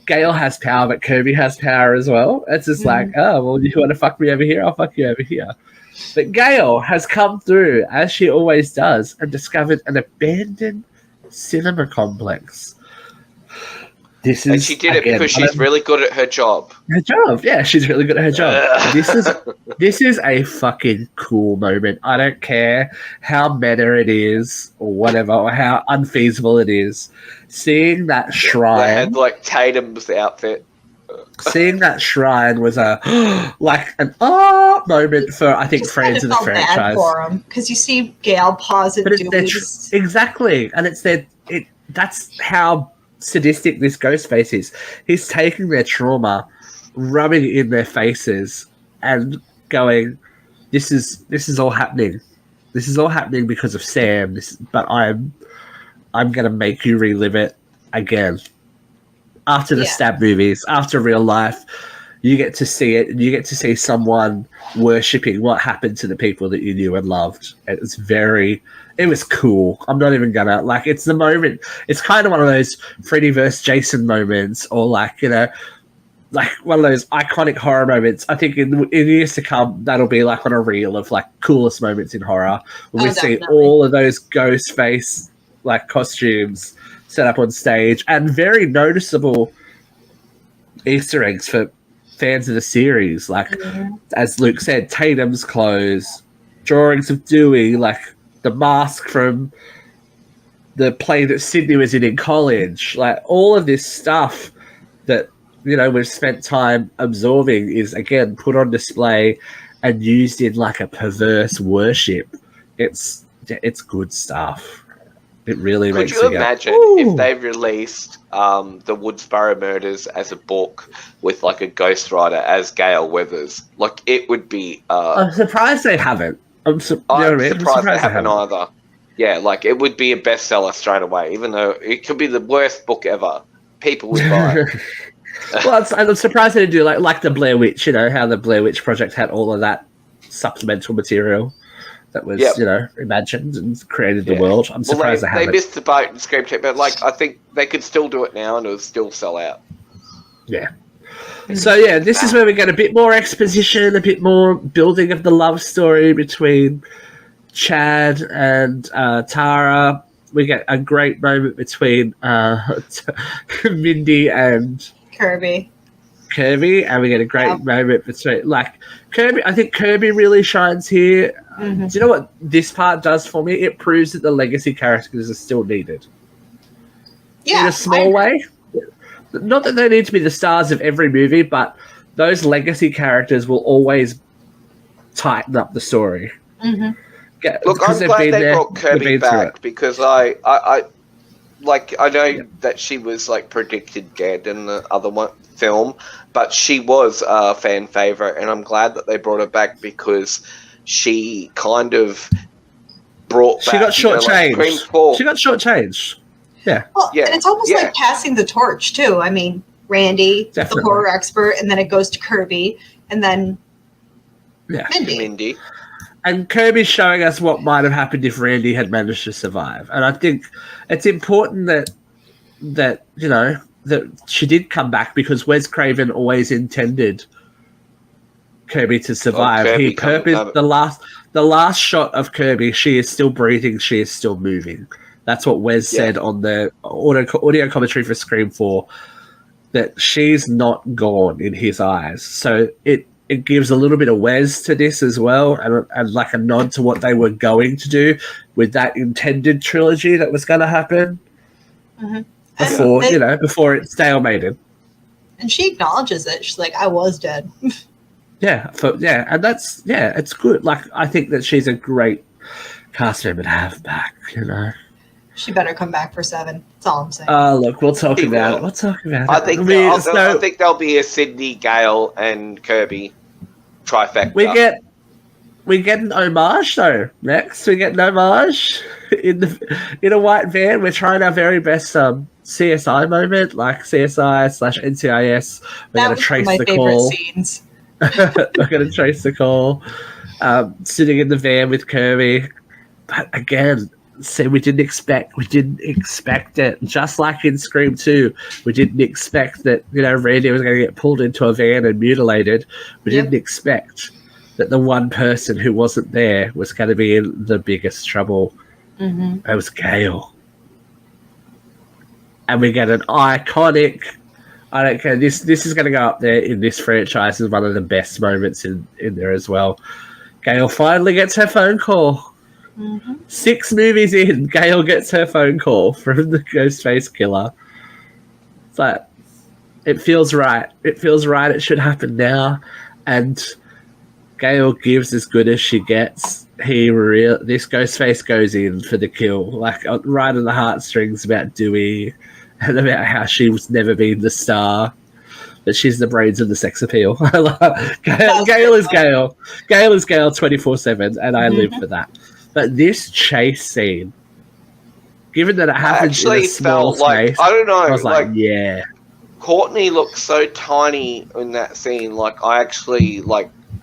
Gail has power, but Kirby has power as well. It's just like, oh well, you want to fuck me over here? I'll fuck you over here. But Gail has come through, as she always does, and discovered an abandoned cinema complex. And she did it because she's really good at her job. Yeah, she's really good at her job. This is a fucking cool moment. I don't care how meta it is or whatever, or how unfeasible it is. Seeing that shrine, they had like Tatum's outfit. Seeing that shrine was an moment for, I think, fans of the franchise. Bad for them because you see Gail pause and do this. Exactly, and that's how sadistic this Ghostface is. He's taking their trauma, rubbing it in their faces, and going, "This is all happening. This is all happening because of Sam. But I'm going to make you relive it again." After the stab movies, after real life, you get to see it, and you get to see someone worshipping what happened to the people that you knew and loved. It was cool. I'm not even gonna, it's the moment. It's kind of one of those Freddy vs. Jason moments, or one of those iconic horror moments. I think in years to come, that'll be on a reel of coolest moments in horror. We see all of those Ghostface costumes set up on stage, and very noticeable Easter eggs for fans of the series. As Luke said, Tatum's clothes, drawings of Dewey, the mask from the play that Sidney was in college. All of this stuff that, we've spent time absorbing is, again, put on display and used in a perverse worship. It's good stuff. It really makes you imagine if they released the Woodsboro murders as a book with a ghostwriter as Gail Weathers? It would be... I'm surprised they haven't. I'm surprised they haven't either. Yeah, it would be a bestseller straight away, even though it could be the worst book ever. People would buy it. Well, I'm surprised they didn't do the Blair Witch, how the Blair Witch Project had all of that supplemental material that was, imagined and created the world. I'm surprised they haven't. They missed the boat in script, but I think they could still do it now and it would still sell out. Yeah. So this is where we get a bit more exposition, a bit more building of the love story between Chad and Tara. We get a great moment between Mindy and Kirby, and we get a great moment between Kirby. I think Kirby really shines here. Do you know what this part does for me? It proves that the legacy characters are still needed. Yeah, in a small way. Not that they need to be the stars of every movie, but those legacy characters will always tighten up the story. Look, I'm glad they brought Kirby back because I know that she was predicted dead in the other film, but she was a fan favorite, and I'm glad that they brought her back because she kind of brought back. She got shortchanged. Like she got shortchanged. Yeah. Well, and it's almost like passing the torch too. I mean, Randy, the horror expert, and then it goes to Kirby, and then Mindy. And Kirby's showing us what might have happened if Randy had managed to survive. And I think it's important that you know that she did come back, because Wes Craven always intended Kirby to survive. He purposed the last shot of Kirby. She is still breathing. She is still moving. That's what Wes said on the audio commentary for Scream 4. That she's not gone in his eyes. So it gives a little bit of Wes to this as well, and like a nod to what they were going to do with that intended trilogy that was going to happen before it stalemated. And she acknowledges it. She's like, "I was dead." And that's it's good. Like, I think that she's a great cast member to have back. You know, she better come back for 7. That's all I'm saying. Look, we'll talk about it. We'll talk about it. I think there'll be a Sidney, Gale, and Kirby trifecta. We get an homage though. Next, we get an homage in a white van. We're trying our very best CSI moment, like CSI/NCIS. We're going to trace the call. Scenes. We're going to trace the call. Sitting in the van with Kirby, but again, we didn't expect it. Just like in Scream 2, we didn't expect that Randy was going to get pulled into a van and mutilated. We didn't expect that the one person who wasn't there was going to be in the biggest trouble. It was Gale. And we get an iconic, I don't care, this is going to go up there in this franchise as one of the best moments in there as well. Gale finally gets her phone call. 6 movies in, Gale gets her phone call from the Ghostface killer. It's like, it feels right. It feels right. It should happen now. And Gale gives as good as she gets. This Ghostface goes in for the kill, like right in the heartstrings about Dewey and about how she's never been the star, but she's the brains of the sex appeal. I love Gale is Gale. Gale is Gale 24/7, and I live for that. But this chase scene, given that it happens in a small space, I don't know. I was like, yeah. Courtney looks so tiny in that scene. Like, I actually,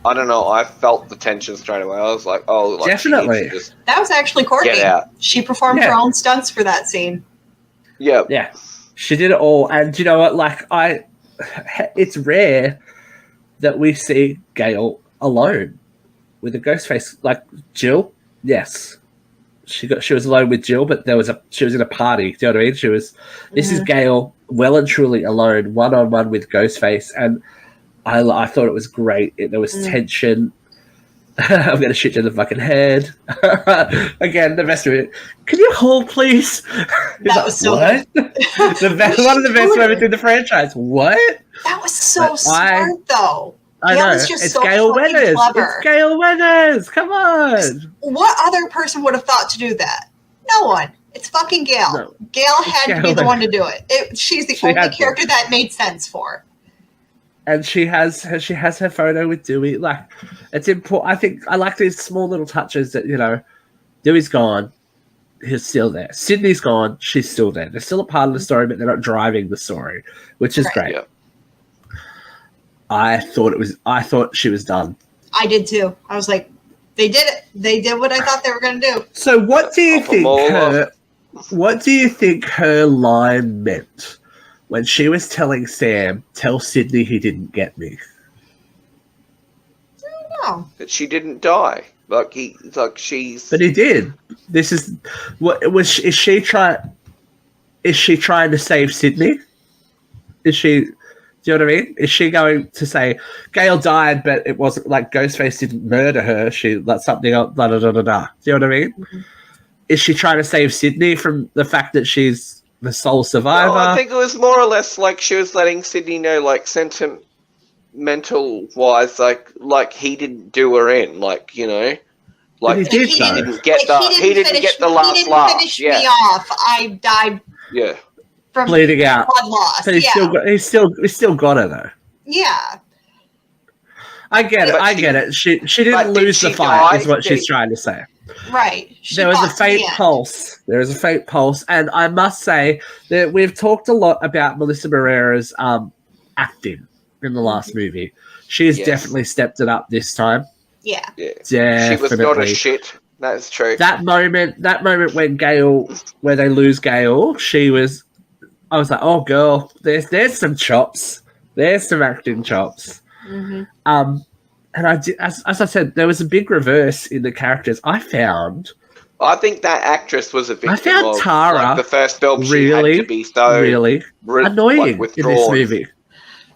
I don't know. I felt the tension straight away. I was like, oh, definitely. That was actually Courtney. Get out. She performed her own stunts for that scene. Yeah. Yeah. She did it all. And you know what? It's rare that we see Gale alone with a Ghostface. Like, Jill. Yes, she was alone with Jill, but she was in a party. Do you know what I mean? This is Gale well and truly alone, one-on-one with Ghostface, and I thought it was great. There was tension. I'm going to shoot you in the fucking head. Again, the best of it. Can you hold, please? That was so what? One of the best moments in the franchise. What? That was so smart, though. I know. It's Gale Weathers. It's Gale Weathers. Come on. What other person would have thought to do that? No one. It's fucking Gale. No. Gale had to be the one to do it. She's the only character that made sense for. And she has her photo with Dewey. Like, it's important. I think I like these small little touches that, Dewey's gone. He's still there. Sydney's gone. She's still there. They're still a part of the story, but they're not driving the story, which is great. Yeah. I thought she was done. I did too. I was like, they did it. They did what I thought they were going to do. So what do you think her line meant when she was telling Sam, tell Sidney he didn't get me? I don't know. That she didn't die. But he did. This is what is she trying to save Sidney? Is she? Do you know what I mean? Is she going to say Gale died, but it wasn't like Ghostface didn't murder her? That's something else. Blah, blah, blah, blah, blah. Do you know what I mean? Mm-hmm. Is she trying to save Sidney from the fact that she's the sole survivor? No, I think it was more or less like she was letting Sidney know, like sentimental wise, like he didn't do her in, like he didn't get the last laugh. Finish me off. I died. Yeah. From bleeding out. Blood loss. So he's still got her though. Yeah. I get it. She didn't lose the fight, is what she's trying to say. Right. There was a faint pulse. There was a faint pulse. And I must say that we've talked a lot about Melissa Barrera's acting in the last movie. She's definitely stepped it up this time. Yeah. Definitely. She was not a shit. That's true. That moment when where they lose Gale, I was like, oh girl, there's some chops. There's some acting chops. Mm-hmm. And as I said, there was a big reverse in the characters. I think that actress was a victim I found of Tara the first film. She had to be so annoying in this movie.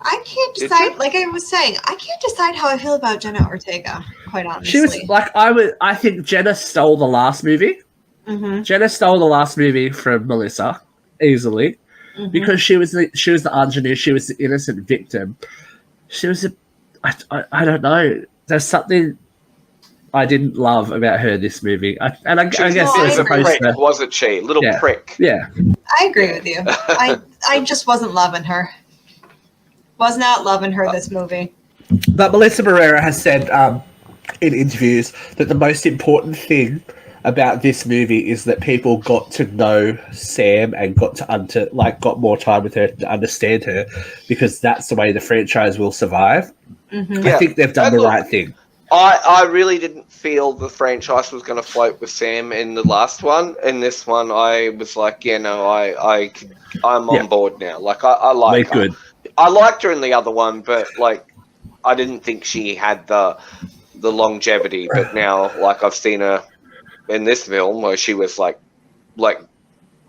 I can't decide. Like I was saying, I can't decide how I feel about Jenna Ortega. Quite honestly, she was like I think Jenna stole the last movie. Mm-hmm. Jenna stole the last movie from Melissa easily because she was the ingenue. She was the innocent victim. She was I don't know. There's something I didn't love about her this movie. I guess it was supposed to. Wasn't she? Little prick. Yeah. I agree with you. I just wasn't loving her. Was not loving her this movie. But Melissa Barrera has said in interviews that the most important thing about this movie is that people got to know Sam and got more time with her to understand her, because that's the way the franchise will survive. Mm-hmm. I think they've done the right thing. I really didn't feel the franchise was going to float with Sam in the last one. In this one, I was like, I'm on board now. Like I like her. Good. I liked her in the other one, but like I didn't think she had the longevity. But now, like I've seen her in this film where she was like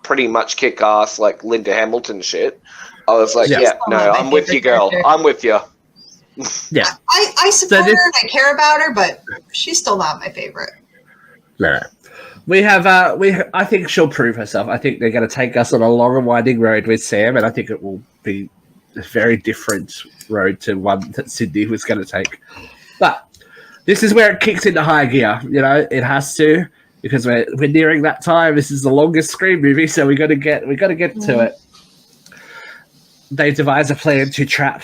pretty much kick ass, like Linda Hamilton shit. I was like, I'm with you, girl. Character. I'm with you. Yeah, I support her and I care about her, but she's still not my favorite. No. I think she'll prove herself. I think they're going to take us on a long and winding road with Sam, and I think it will be a very different road to one that Sydney was going to take. But this is where it kicks into high gear. You know, it has to, because we're nearing that time. This is the longest Scream movie, so we got to get to it. They devise a plan to trap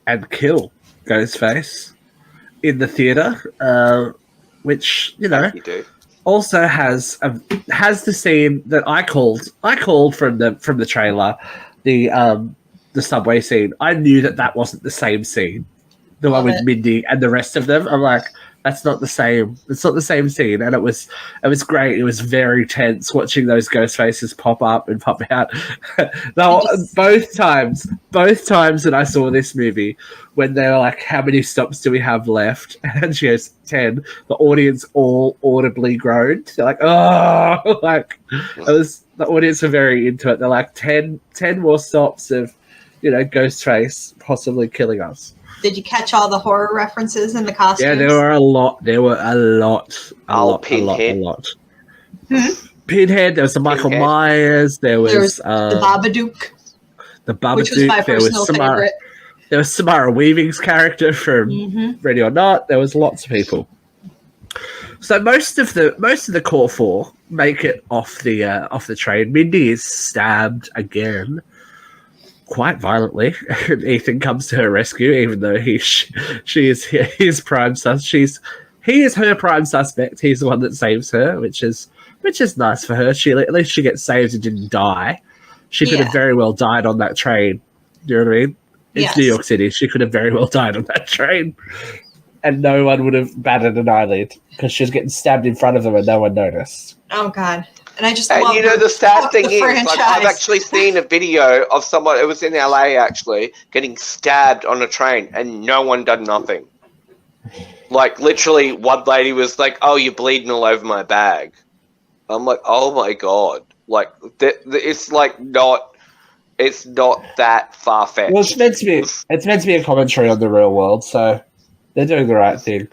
and kill Ghostface in the theater, which also has the scene that I called from the trailer, the subway scene. I knew that wasn't the same scene, the one with Mindy and the rest of them. I'm like, that's not the same. It's not the same scene, and it was great. It was very tense watching those ghost faces pop up and pop out. Both times that I saw this movie, when they were like, "How many stops do we have left?" and she goes 10. The audience all audibly groaned. They're like, "Oh!" Like the audience were very into it. They're like, 10 more stops of, Ghostface possibly killing us. Did you catch all the horror references in the costumes? Yeah, there were a lot. Pinhead. Pinhead. There was the Michael Myers. There was the Babadook. Which was my personal favorite. There was Samara Weaving's character from Ready or Not. There was lots of people. So most of the core four make it off the train. Mindy is stabbed again, quite violently. Ethan comes to her rescue, even though he is his prime suspect. He is her prime suspect. He's the one that saves her, which is nice for her. At least she gets saved and didn't die. She could have very well died on that train. Do you know what I mean? It's New York City. She could have very well died on that train, and no one would have batted an eyelid because she was getting stabbed in front of them and no one noticed. Oh God. And I just the sad thing is, like, I've actually seen a video of someone, it was in LA actually, getting stabbed on a train and no one done nothing. Like, literally, one lady was like, "Oh, you're bleeding all over my bag." I'm like, oh my God. Like, it's like it's not that far-fetched. Well, it's meant to be a commentary on the real world, so they're doing the right thing.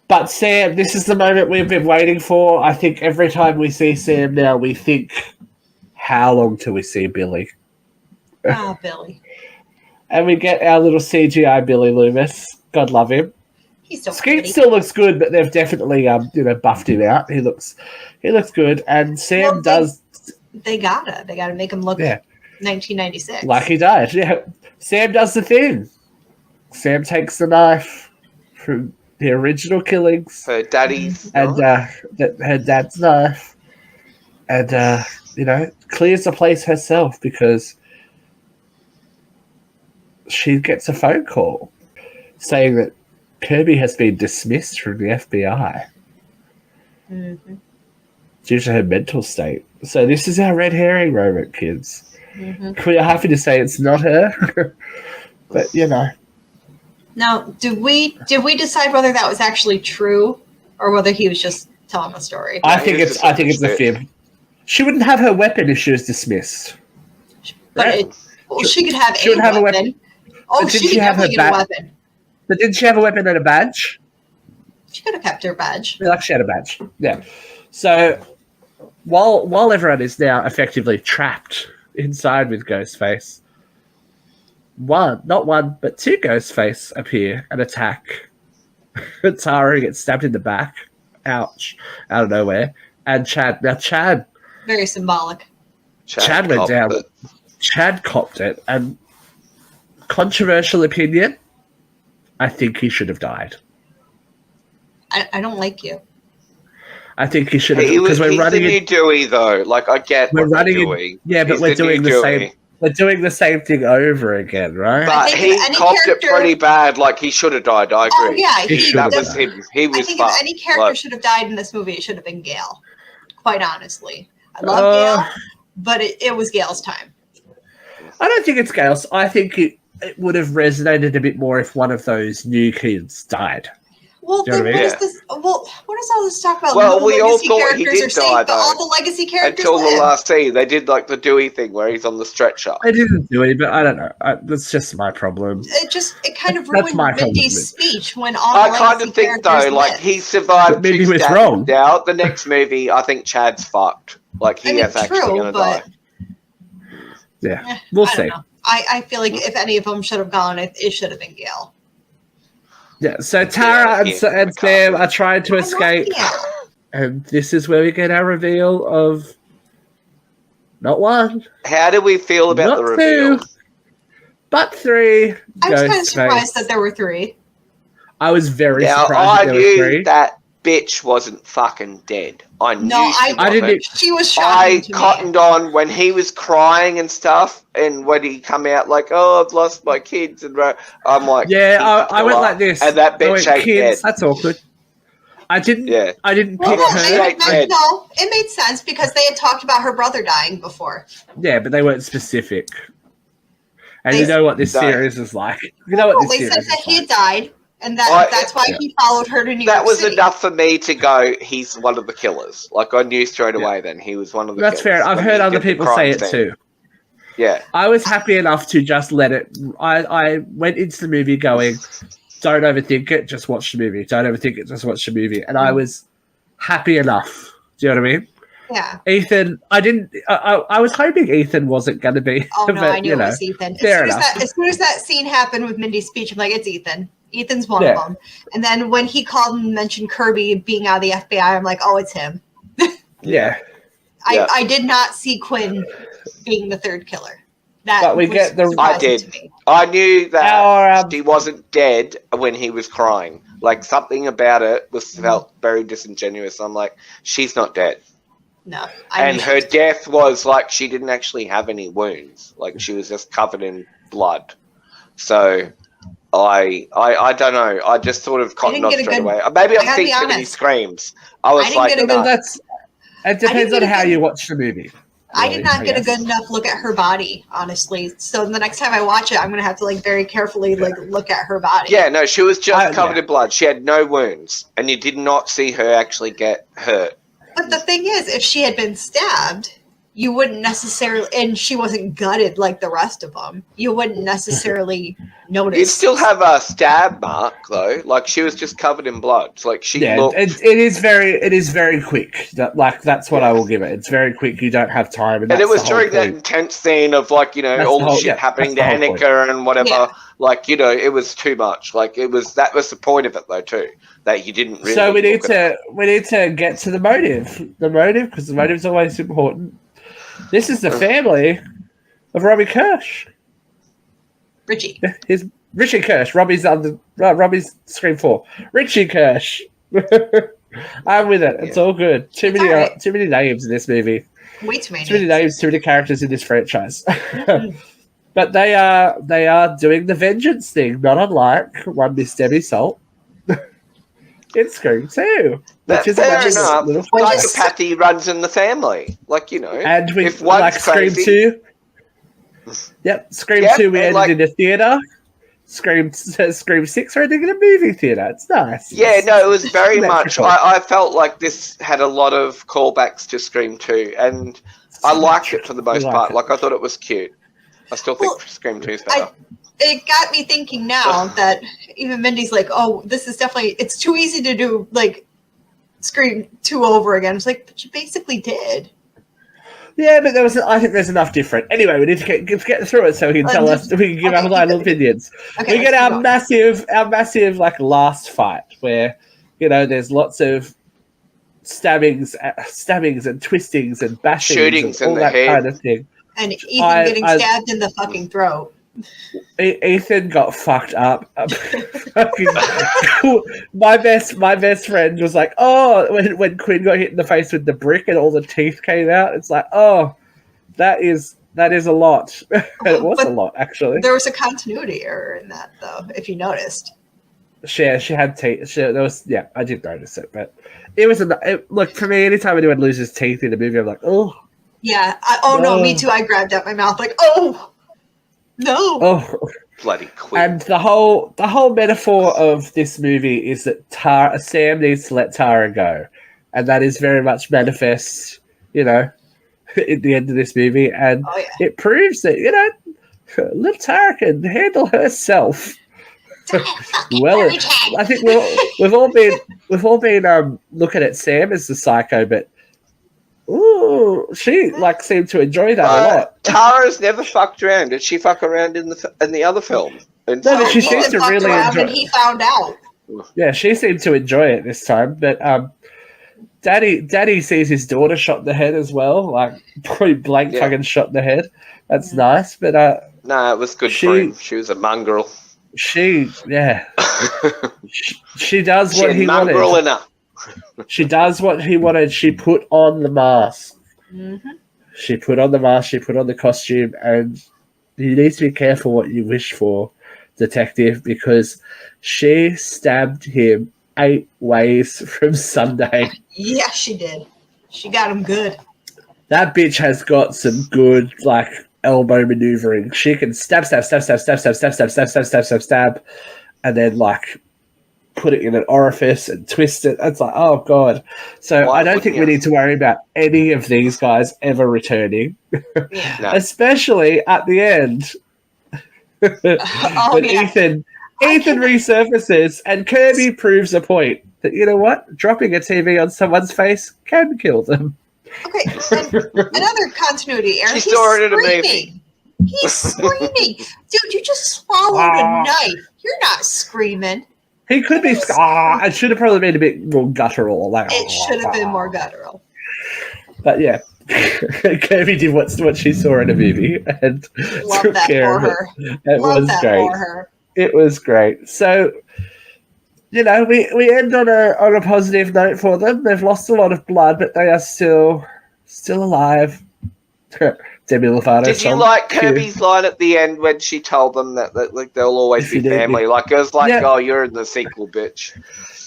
But Sam, this is the moment we've been waiting for. I think every time we see Sam now, we think, how long till we see Billy? Ah, Billy. And we get our little CGI Billy Loomis. God love him. He's so Skeet pretty. still looks good, but they've definitely buffed him out. He looks good, and Sam does. They gotta make him look 1996 like he died. Yeah, Sam does the thing. Sam takes the knife from the original killings. Her daddy's and her dad's knife, and clears the place herself because she gets a phone call saying that Kirby has been dismissed from the FBI due to her mental state. So this is our red herring moment, kids. We're happy to say it's not her, but Now, did we decide whether that was actually true or whether he was just telling a story? I think it's a fib. She wouldn't have her weapon if she was dismissed. But she could have a weapon. Oh, she could definitely get a weapon. But didn't she have a weapon and a badge? She could have kept her badge. Like she had a badge. Yeah. So while everyone is now effectively trapped inside with Ghostface, not one, but two Ghostface appear and attack. Tara gets stabbed in the back. Ouch. Out of nowhere. And Chad. Now Chad. Very symbolic. Chad went down. Chad copped it. And controversial opinion, I think he should have died. I don't like you. I think he should have. Because we're running the new Dewey, though. Like, I get we're running Dewey. Yeah, but we're doing the same. We're doing the same thing over again, right? But he copped it pretty bad. Like, he should have died. I agree. Oh, yeah. That was him. He was I think if any character should have died in this movie, it should have been Gale. Quite honestly. I love Gale, but it was Gale's time. I don't think it's Gale's. I think it would have resonated a bit more if one of those new kids died. Well, then what is this? Well, what is all this talk about? Well, we all thought he did die, though. All the legacy characters until the last scene. They did like the Dewey thing where he's on the stretcher. I didn't do it, but I don't know. That's just my problem. It kind of ruined Mindy's speech when all. I kind of think though, like he survived. Maybe he was wrong. Now the next movie, I think Chad's fucked. Like he is actually going to die. Yeah, we'll see. I feel like if any of them should have gone, it should have been Gale. Yeah, so Tara and Sam are trying to escape. And this is where we get our reveal of not one. How do we feel about the reveal? Two, but three. I was kind of surprised that there were three. I was very surprised that there were three. That bitch wasn't fucking dead. I knew I didn't. She was shocking to me. I cottoned on when he was crying and stuff, and when he come out like, "Oh, I've lost my kids," and I'm like, "Yeah, I went like this." And that bitch ain't dead. That's awkward. I didn't. Yeah. I didn't pick her. No, it made sense because they had talked about her brother dying before. Yeah, but they weren't specific. And you know what this series is like. You know what this series is like. They said that he had died. And that's why he followed her to New York City. That was enough for me to go, he's one of the killers. Like, I knew straight away then he was one of the killers. That's fair. I've heard other people say it too. Yeah. I was happy enough to just let it... I went into the movie going, don't overthink it, just watch the movie. Don't overthink it, just watch the movie. And I was happy enough. Do you know what I mean? Yeah. Ethan, I was hoping Ethan wasn't going to be... Oh, no, I knew it was Ethan. As soon as that scene happened with Mindy's speech, I'm like, it's Ethan. Ethan's one of them. And then when he called and mentioned Kirby being out of the FBI, I'm like, oh, it's him. Yeah. I did not see Quinn being the third killer. But we get the... I did. I knew that she wasn't dead when he was crying. Like, something about it felt very disingenuous. I'm like, she's not dead. No. And her death was like, she didn't actually have any wounds. Like, she was just covered in blood. So... I don't know. I just sort of cottoned on straight away. Maybe I've seen too many screams. I was like, it depends on how you watch the movie. I did not get a good enough look at her body, honestly. So the next time I watch it, I'm going to have to like very carefully like look at her body. Yeah, no, she was just covered in blood. She had no wounds, and you did not see her actually get hurt. But the thing is, if she had been stabbed, you wouldn't necessarily, and she wasn't gutted like the rest of them, you wouldn't necessarily notice. You'd still have a stab mark, though. Like, she was just covered in blood. Like, she looked... It is very quick. That's what I will give it. It's very quick. You don't have time. And it was during that intense scene of, like, all the shit happening to Annika and whatever. Yeah. Like, it was too much. Like, that was the point of it, though, too. That you didn't really... So we need to get to the motive. The motive, because the motive is always important. This is the family of Robbie Kirsch. Richie. Richie Kirsch. Robbie's Scream 4. Richie Kirsch. I'm with it. It's all good. Too many names in this movie. Way too many. Too many names. Too many characters in this franchise. But they are doing the vengeance thing, not unlike One Miss Debbie Salt. It's Scream 2. That's fair enough. Psychopathy runs in the family, And if one's like Scream crazy, 2. Yep, Scream 2 we ended in a theater. Scream 6 we're ending in a movie theater. It's nice. Yeah, no, it was very much. I felt like this had a lot of callbacks to Scream 2, and I liked it for the most part. Like I thought it was cute. I still think Scream 2 is better. It got me thinking now that even Mindy's like, oh, this is definitely, it's too easy to do, like, Scream 2 over again. It's like, but you basically did. Yeah, but I think there's enough different. Anyway, we need to get through it so we can we can give our little opinions. Okay, we get our massive like last fight where, there's lots of stabbings and twistings and bashings, shootings and all that kind of thing. And Ethan getting stabbed in the fucking throat. Ethan got fucked up. my best friend was like, oh, when Quinn got hit in the face with the brick and all the teeth came out, it's like, oh, that is a lot. And it was a lot, actually. There was a continuity error in that, though, if you noticed. She had teeth. I did notice it, but it was look, for me, anytime anyone loses teeth in a movie, I'm like, oh. Yeah. No, me too. I grabbed at my mouth like, oh, no. Oh, bloody Quinn. And the whole metaphor of this movie is that Sam needs to let Tara go, and that is very much manifest, at the end of this movie, and it proves that little Tara can handle herself. Well, I think we've all been looking at Sam as the psycho, but. Ooh, she seemed to enjoy that a lot. Tara's never fucked around. Did she fuck around in the other film? No, but she seems to really enjoy it. And he found out. Yeah, she seemed to enjoy it this time. But Daddy sees his daughter shot in the head as well, point blank fucking shot in the head. That's nice, but no, it was good for him. She was a mongrel. She does what he wanted. She does what he wanted. She put on the mask. Mm-hmm. She put on the mask. She put on the costume. And you need to be careful what you wish for, detective, because she stabbed him 8 ways from Sunday. Yeah, she did. She got him good. That bitch has got some good, elbow maneuvering. She can stab, and then, put it in an orifice and twist it. It's like, oh god. So I don't think we need to worry about any of these guys ever returning. Yeah. No. Especially at the end. When Ethan resurfaces and Kirby proves a point that, you know what? Dropping a TV on someone's face can kill them. Okay, and another continuity error. She saw it in a movie. He's screaming. Dude, you just swallowed a knife. You're not screaming. He could be. It should have probably been a bit more guttural. It should have been more guttural. But yeah, Kirby did what she saw in a movie and took care of it. It was great. For her. It was great. So, we end on a positive note for them. They've lost a lot of blood, but they are still alive. Demi Lovato. Did you like Kirby's line at the end when she told them that they'll always be family? It was like, oh, you're in the sequel, bitch.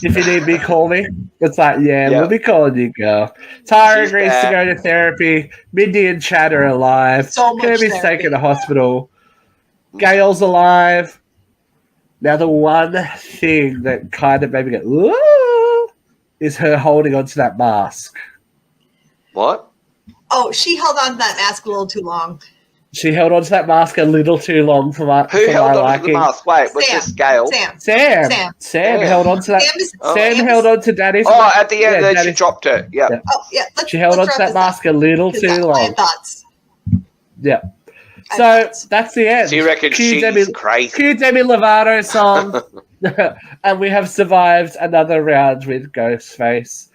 If you need me, call me. It's like, we'll be calling you, girl. Tara agrees to go to therapy. Mindy and Chad are alive. Kirby's taken to hospital. Gail's alive. Now, the one thing that kind of made me go, ooh, is her holding onto that mask. What? Oh, she held on to that mask a little too long. She held on to that mask a little too long for my liking. Who held on to the mask? Wait, was this Gail? Sam held on to that. Sam held on to Daddy's. Oh, at the end, then she dropped it. Yeah. Oh, yeah. She held on to that mask a little too long. Yeah. So that's the end. So you reckon she's crazy? Cue Demi Lovato song. And we have survived another round with Ghostface.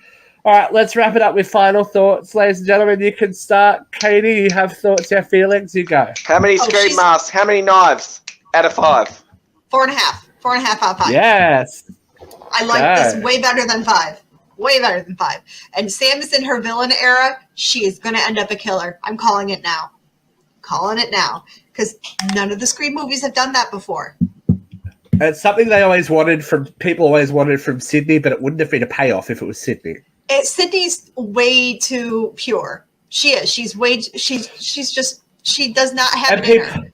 All right, let's wrap it up with final thoughts. Ladies and gentlemen, you can start. Katie, you have thoughts, you have feelings, you go. How many screen masks? How many knives out of 5? 4.5. 4.5 out of 5. Yes. I like this way better than 5. Way better than 5. And Sam is in her villain era. She is going to end up a killer. I'm calling it now. Because none of the Scream movies have done that before. It's something they always wanted from Sidney, but it wouldn't have been a payoff if it was Sidney. Sidney's way too pure. She is. She does not have it in her.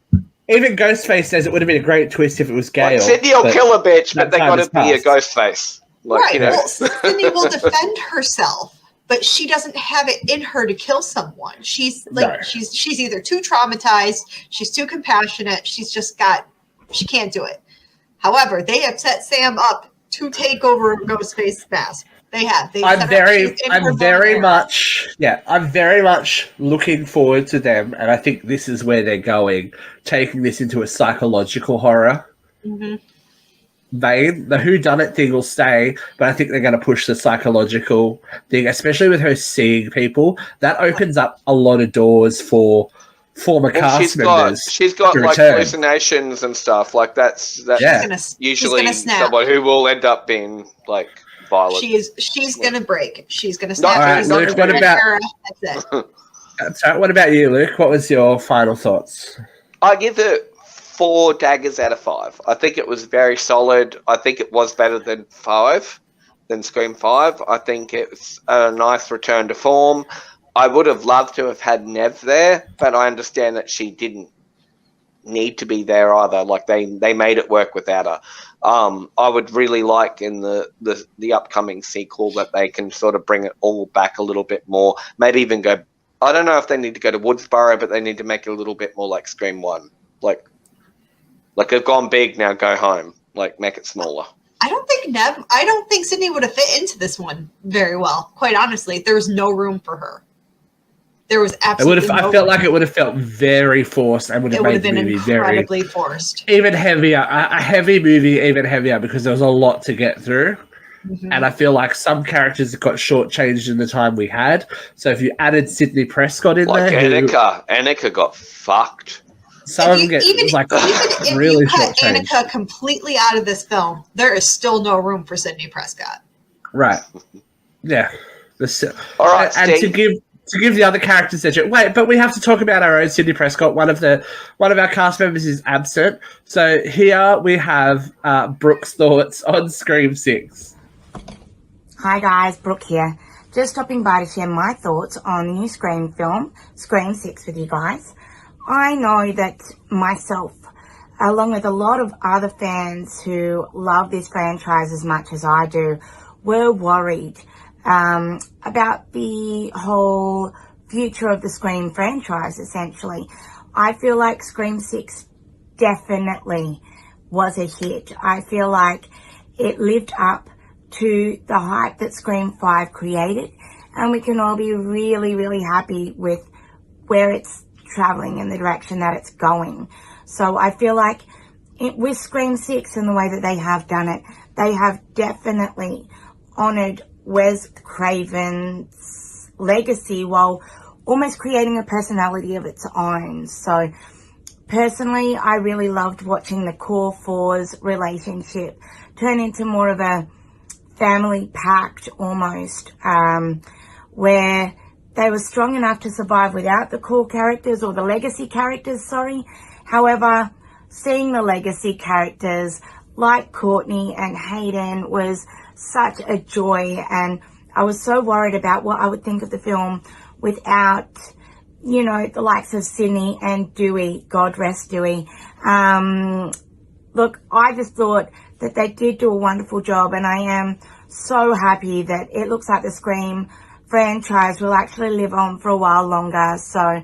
Even Ghostface says it would have been a great twist if it was Gale. Sidney will kill a bitch, but they got to be a Ghostface. Right. Well, Sidney will defend herself, but she doesn't have it in her to kill someone. She's she's either too traumatized, she's too compassionate, she can't do it. However, they have set Sam up to take over Ghostface's mask. They have. I'm very much looking forward to them, and I think this is where they're going, taking this into a psychological horror. Mm-hmm. The whodunit thing will stay, but I think they're going to push the psychological thing, especially with her seeing people. That opens up a lot of doors for former cast members. She's got like hallucinations and stuff. Like that's usually someone who will end up being like violent. She's going to break. She's going to snap. Right, Luke, what about you, Luke? What was your final thoughts? I give it 4 daggers out of 5. I think it was very solid. I think it was better than Scream 5. I think it's a nice return to form. I would have loved to have had Nev there, but I understand that she didn't need to be there either. Like they made it work without her. I would really like in the upcoming sequel that they can sort of bring it all back a little bit more. Maybe even go. I don't know if they need to go to Woodsboro, but they need to make it a little bit more like Scream 1. Like they've gone big, now go home. Like make it smaller. I don't think Sidney would have fit into this one very well. Quite honestly, there was no room for her. There was absolutely. I felt like it would have felt very forced and would have made the movie incredibly forced. Even heavier, a heavy movie, even heavier because there was a lot to get through. Mm-hmm. And I feel like some characters got shortchanged in the time we had. So if you added Sidney Prescott in there, Annika got fucked. Some of them get even really if you cut shortchanged. Annika completely out of this film, there is still no room for Sidney Prescott. Right. Yeah. All right, and to give the other characters but we have to talk about our own Sidney Prescott. One of our cast members is absent. So here we have Brooke's thoughts on Scream 6. Hi guys, Brooke here. Just stopping by to share my thoughts on the new Scream film, Scream 6, with you guys. I know that myself, along with a lot of other fans who love this franchise as much as I do, were worried about the whole future of the Scream franchise, essentially. I feel like Scream 6 definitely was a hit. I feel like it lived up to the hype that Scream 5 created, and we can all be really, really happy with where it's traveling and the direction that it's going. So I feel like with Scream 6 and the way that they have done it, they have definitely honoured Wes Craven's legacy while almost creating a personality of its own. So personally, I really loved watching the core four's relationship turn into more of a family pact almost, where they were strong enough to survive without the core characters or the legacy characters, sorry. However, seeing the legacy characters like Courtney and Hayden was such a joy, and I was so worried about what I would think of the film without, the likes of Sidney and Dewey. God rest Dewey. Look, I just thought that they did do a wonderful job, and I am so happy that it looks like the Scream franchise will actually live on for a while longer. So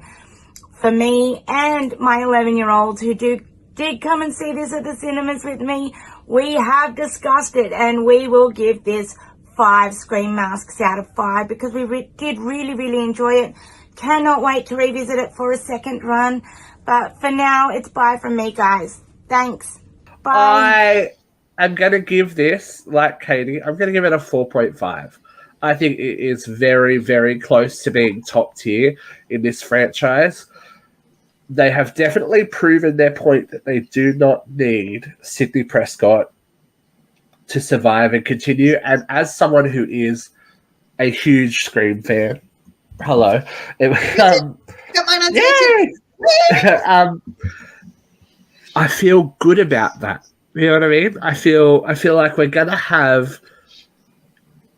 for me and my 11-year-olds who did come and see this at the cinemas with me, we have discussed it, and we will give this 5 Scream masks out of 5 because we did really, really enjoy it. Cannot wait to revisit it for a second run. But for now, it's bye from me, guys. Thanks. Bye. I am going to give this, like Katie, I'm going to give it a 4.5. I think it is very, very close to being top tier in this franchise. they have definitely proven their point that they do not need Sidney Prescott to survive and continue. And as someone who is a huge Scream fan, hello, I feel good about that. You know what I mean? I feel like we're gonna have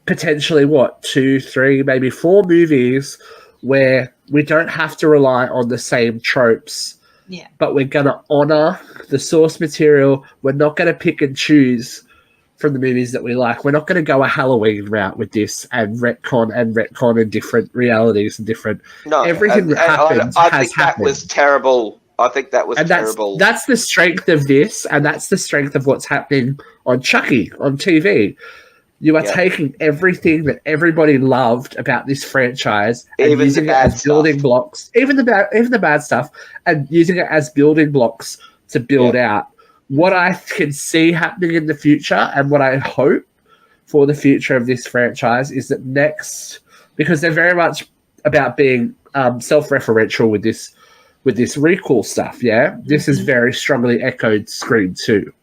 potentially 2, 3, maybe 4 movies where we don't have to rely on the same tropes. Yeah. But we're gonna honor the source material. We're not gonna pick and choose from the movies that we like. We're not gonna go a Halloween route with this and retcon and different realities and different everything that happens. I think that was terrible. I think that was terrible. That's the strength of this, and that's the strength of what's happening on Chucky on TV. You are taking everything that everybody loved about this franchise and even using it as building blocks, even the bad stuff, and using it as building blocks to build out. What I can see happening in the future, and what I hope for the future of this franchise, is that next, because they're very much about being self-referential with this recall stuff. Yeah, this is very strongly echoed Scream 2.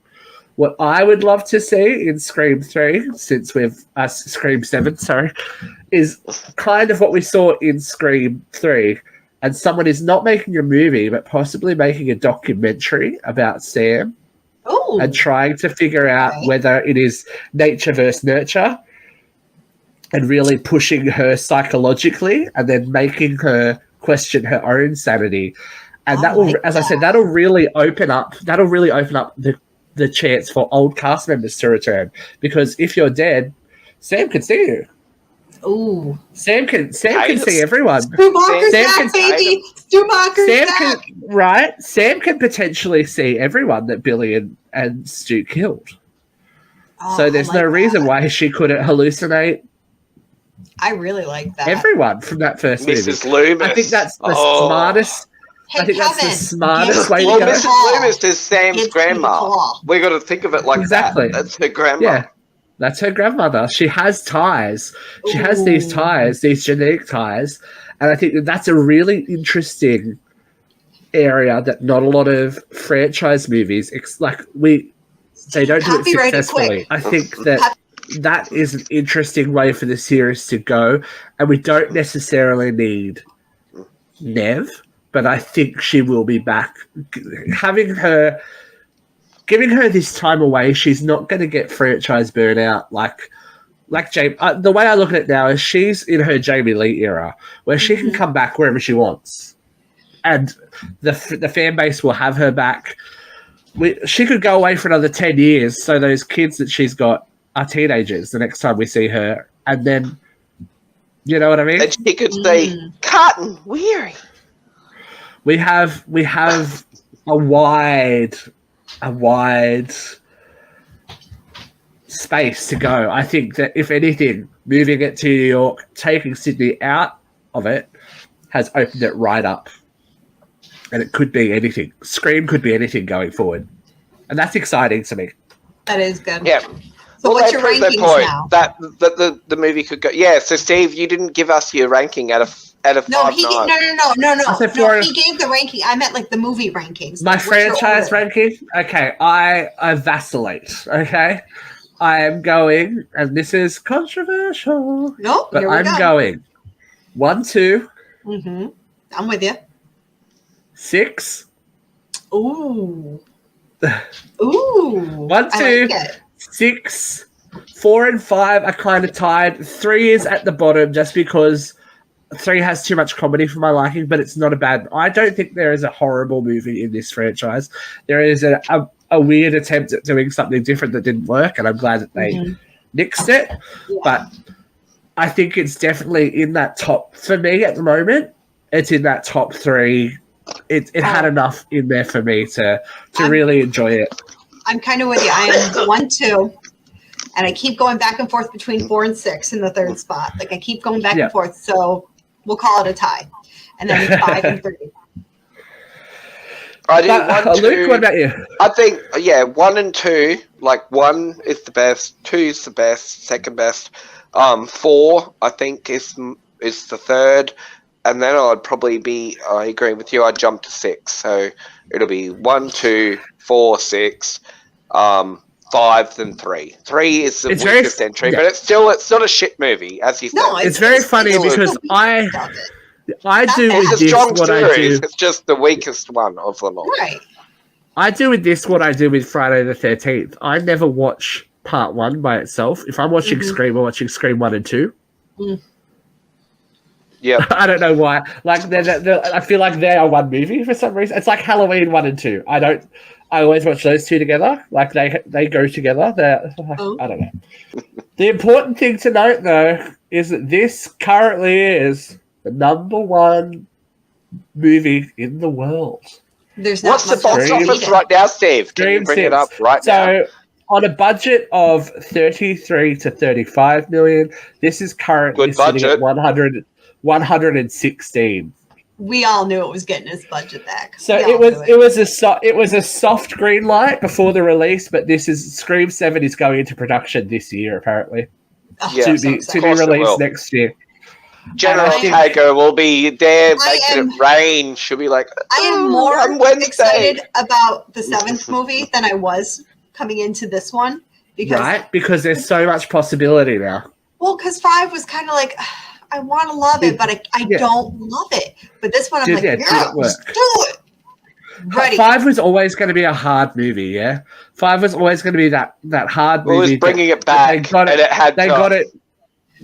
What I would love to see in Scream 3, since we've Scream 7, is kind of what we saw in Scream 3. And someone is not making a movie, but possibly making a documentary about Sam. Ooh. And trying to figure out whether it is nature versus nurture, and really pushing her psychologically, and then making her question her own sanity. And that will, as I said, that'll really open up the chance for old cast members to return, because if you're dead, Sam can see you. Ooh, Sam can see everyone. Schumacher's back, baby. Schumacher's back. Sam can potentially see everyone that Billy and Stu killed. So there's no reason why she couldn't hallucinate. I really like that. Everyone from that first movie. Mrs. Loomis. I think that's the smartest. Hey, I think Kevin, that's the smartest way to go. Mrs. Loomis is Sam's grandma. We got to think of it like that. That's her grandma. Yeah, that's her grandmother. She has ties. She has these ties, these genetic ties, and I think that's a really interesting area that not a lot of franchise movies they don't do it successfully. I think that is an interesting way for the series to go, and we don't necessarily need Nev. But I think she will be back. Giving her this time away, she's not going to get franchise burnout like Jamie. The way I look at it now is she's in her Jamie Lee era, where she can come back wherever she wants, and the fan base will have her back. She could go away for another 10 years, so those kids that she's got are teenagers the next time we see her, and then, you know what I mean? And she could say, "Cotton Weary." We have a wide space to go. I think that if anything, moving it to New York, taking Sydney out of it, has opened it right up. And it could be anything. Scream could be anything going forward. And that's exciting to me. That is good. Yeah. So what's your rankings now? That the movie could go. Yeah, so Steve, you didn't give us your ranking out of 5. No. He gave the ranking. I meant like the movie rankings. My franchise ranking? Okay, I vacillate. Okay, I am going, and this is controversial. Nope, but I'm going 1, 2. Mm-hmm. I'm with you. 6. Ooh. 1, 2, 6, 4, and 5 are kind of tied. 3 is at the bottom just because 3 has too much comedy for my liking, but it's not a bad. I don't think there is a horrible movie in this franchise. There is a weird attempt at doing something different that didn't work, and I'm glad that they nixed it. Yeah. But I think it's definitely in that top, for me at the moment, it's in that top 3. It had enough in there for me to really enjoy it. I'm kind of with you. I am 1, 2. And I keep going back and forth between 4 and 6 in the third spot. Like I keep going back and forth. So we'll call it a tie. And then 5 and 3. I do 1, 2. Luke, what about you? I think 1 and 2. Like 1 is the best, 2 is the best, second best. 4 I think is the third. and then I'd probably be. I agree with you. I'd jump to 6. So it'll be 1, 2, 4, 6, 5, then 3. 3 is the weakest entry, but it's not a shit movie, as you said. No, it's very funny because I do with this what I do. It's just the weakest one of them all. Right. I do with this what I do with Friday the 13th. I never watch part 1 by itself. If I'm watching Scream, I'm watching Scream 1 and 2. Yeah. I don't know why. Like, I feel like they are one movie for some reason. It's like Halloween 1 and 2. I always watch those two together. Like, they go together. I don't know. The important thing to note, though, is that this currently is the #1 movie in the world. What's the box office right now, Steve? Can you bring it up right now? So, on a budget of 33 to 35 million, this is currently sitting at 116. We all knew it was getting is budget back. So it was a soft green light before the release, but Scream 7 is going into production this year apparently. To be released next year. General Tago will be there making it rain. She'll be like, I am more excited about the 7th movie than I was coming into this one. Because there's so much possibility now. Well, because 5 was kind of like, I want to love it, but I don't love it. But this one, I'm let's do it. Ready. 5 was always going to be a hard movie, yeah? 5 was always going to be that hard movie. It was bringing it back, they got it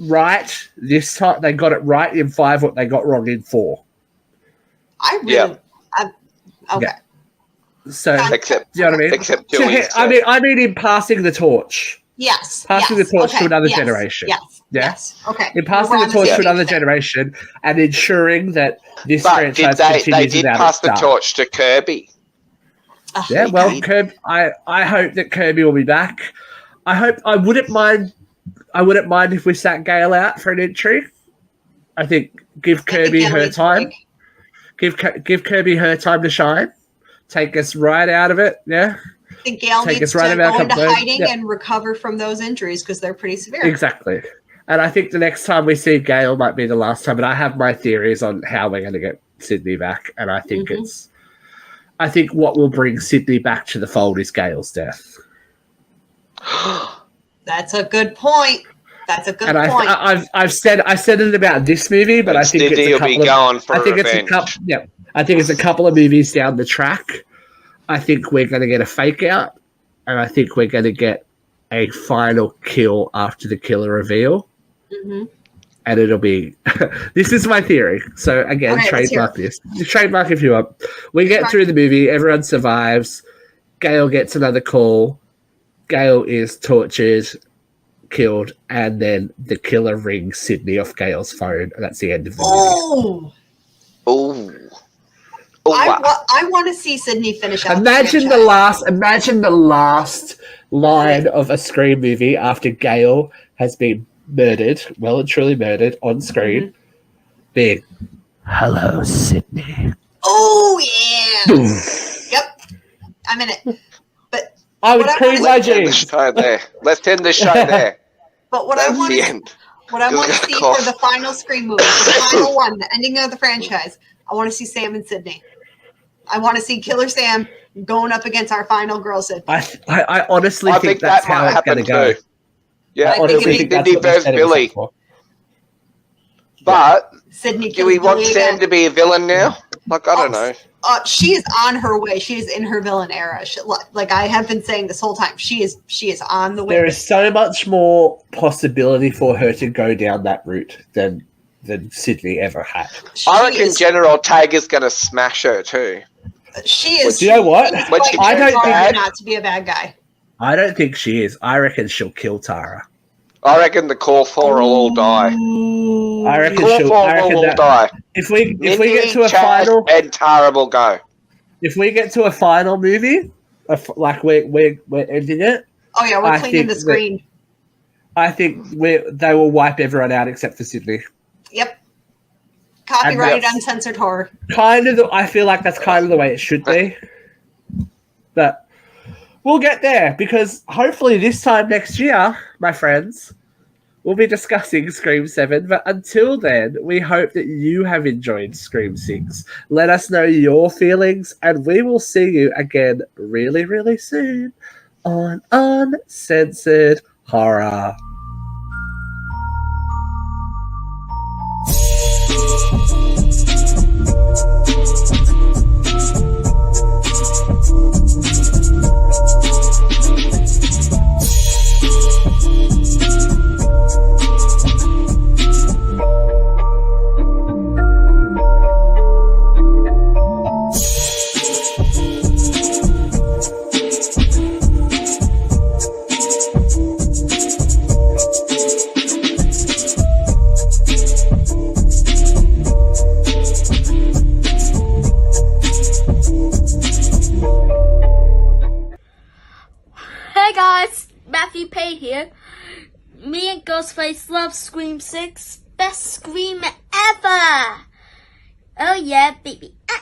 right this time. They got it right in 5, what they got wrong in 4. I really... okay. Yeah. So, except, you know what I mean? Except I mean in passing the torch. Yes. Passing the torch to another generation. Yes. Okay. In passing the torch to another generation and ensuring that this franchise continues they did pass the torch to Kirby. Yeah, well, I hope that Kirby will be back. I wouldn't mind if we sat Gail out for an entry. I think give Kirby her time. Give Kirby her time to shine. Take us right out of it. Yeah. I think Gail needs to go into hiding and recover from those injuries because they're pretty severe. Exactly. And I think the next time we see Gail might be the last time. But I have my theories on how we're going to get Sidney back. And I think I think what will bring Sidney back to the fold is Gail's death. That's a good point. That's a good point. I've said it about this movie, but I think it's a couple of movies down the track. I think we're going to get a fake out, and I think we're going to get a final kill after the killer reveal. And it'll be this is my theory. So again, trademark this. Trademark if you want. We get through the movie, everyone survives. Gail gets another call. Gail is tortured, killed, and then the killer rings Sidney off Gail's phone, and that's the end of the movie. I want to see Sidney finish out. Imagine the last line of a Scream movie after Gail has been murdered, well and truly murdered on screen. Being, hello, Sidney. Oh yeah. Yep, I'm in it. But I would cream my jeans. Let's end the show there. But what I want to see for the final Scream movie, the final one, the ending of the franchise, I want to see Sam and Sidney. I want to see Killer Sam going up against our final girl, Sidney. I honestly think that's how it's going to go. Yeah, I think Sidney versus Billy. But Sidney, do we want Sam to be a villain now? Like, I don't know. She is on her way. She is in her villain era. Like I have been saying this whole time, she is on the way. There is so much more possibility for her to go down that route than Sidney ever had. I reckon General Tag is going to smash her too. She is. Do you know what? I don't think not to be a bad guy. I don't think she is. I reckon she'll kill Tara. I reckon the Core 4 will all die. I reckon Core 4 will all die. If we get to a final, and Tara will go. If we get to a final movie, like we're ending it. Oh yeah, we're cleaning the screen. I think they will wipe everyone out except for Sidney. Yep. Copyrighted uncensored horror. I feel like that's kind of the way it should be. But we'll get there because hopefully this time next year, my friends, we'll be discussing Scream 7. But until then, we hope that you have enjoyed Scream 6. Let us know your feelings, and we will see you again really, really soon on Uncensored Horror. Hey guys, Matthew Pay here. Me and Ghostface love Scream 6. Best Scream ever! Oh yeah, baby.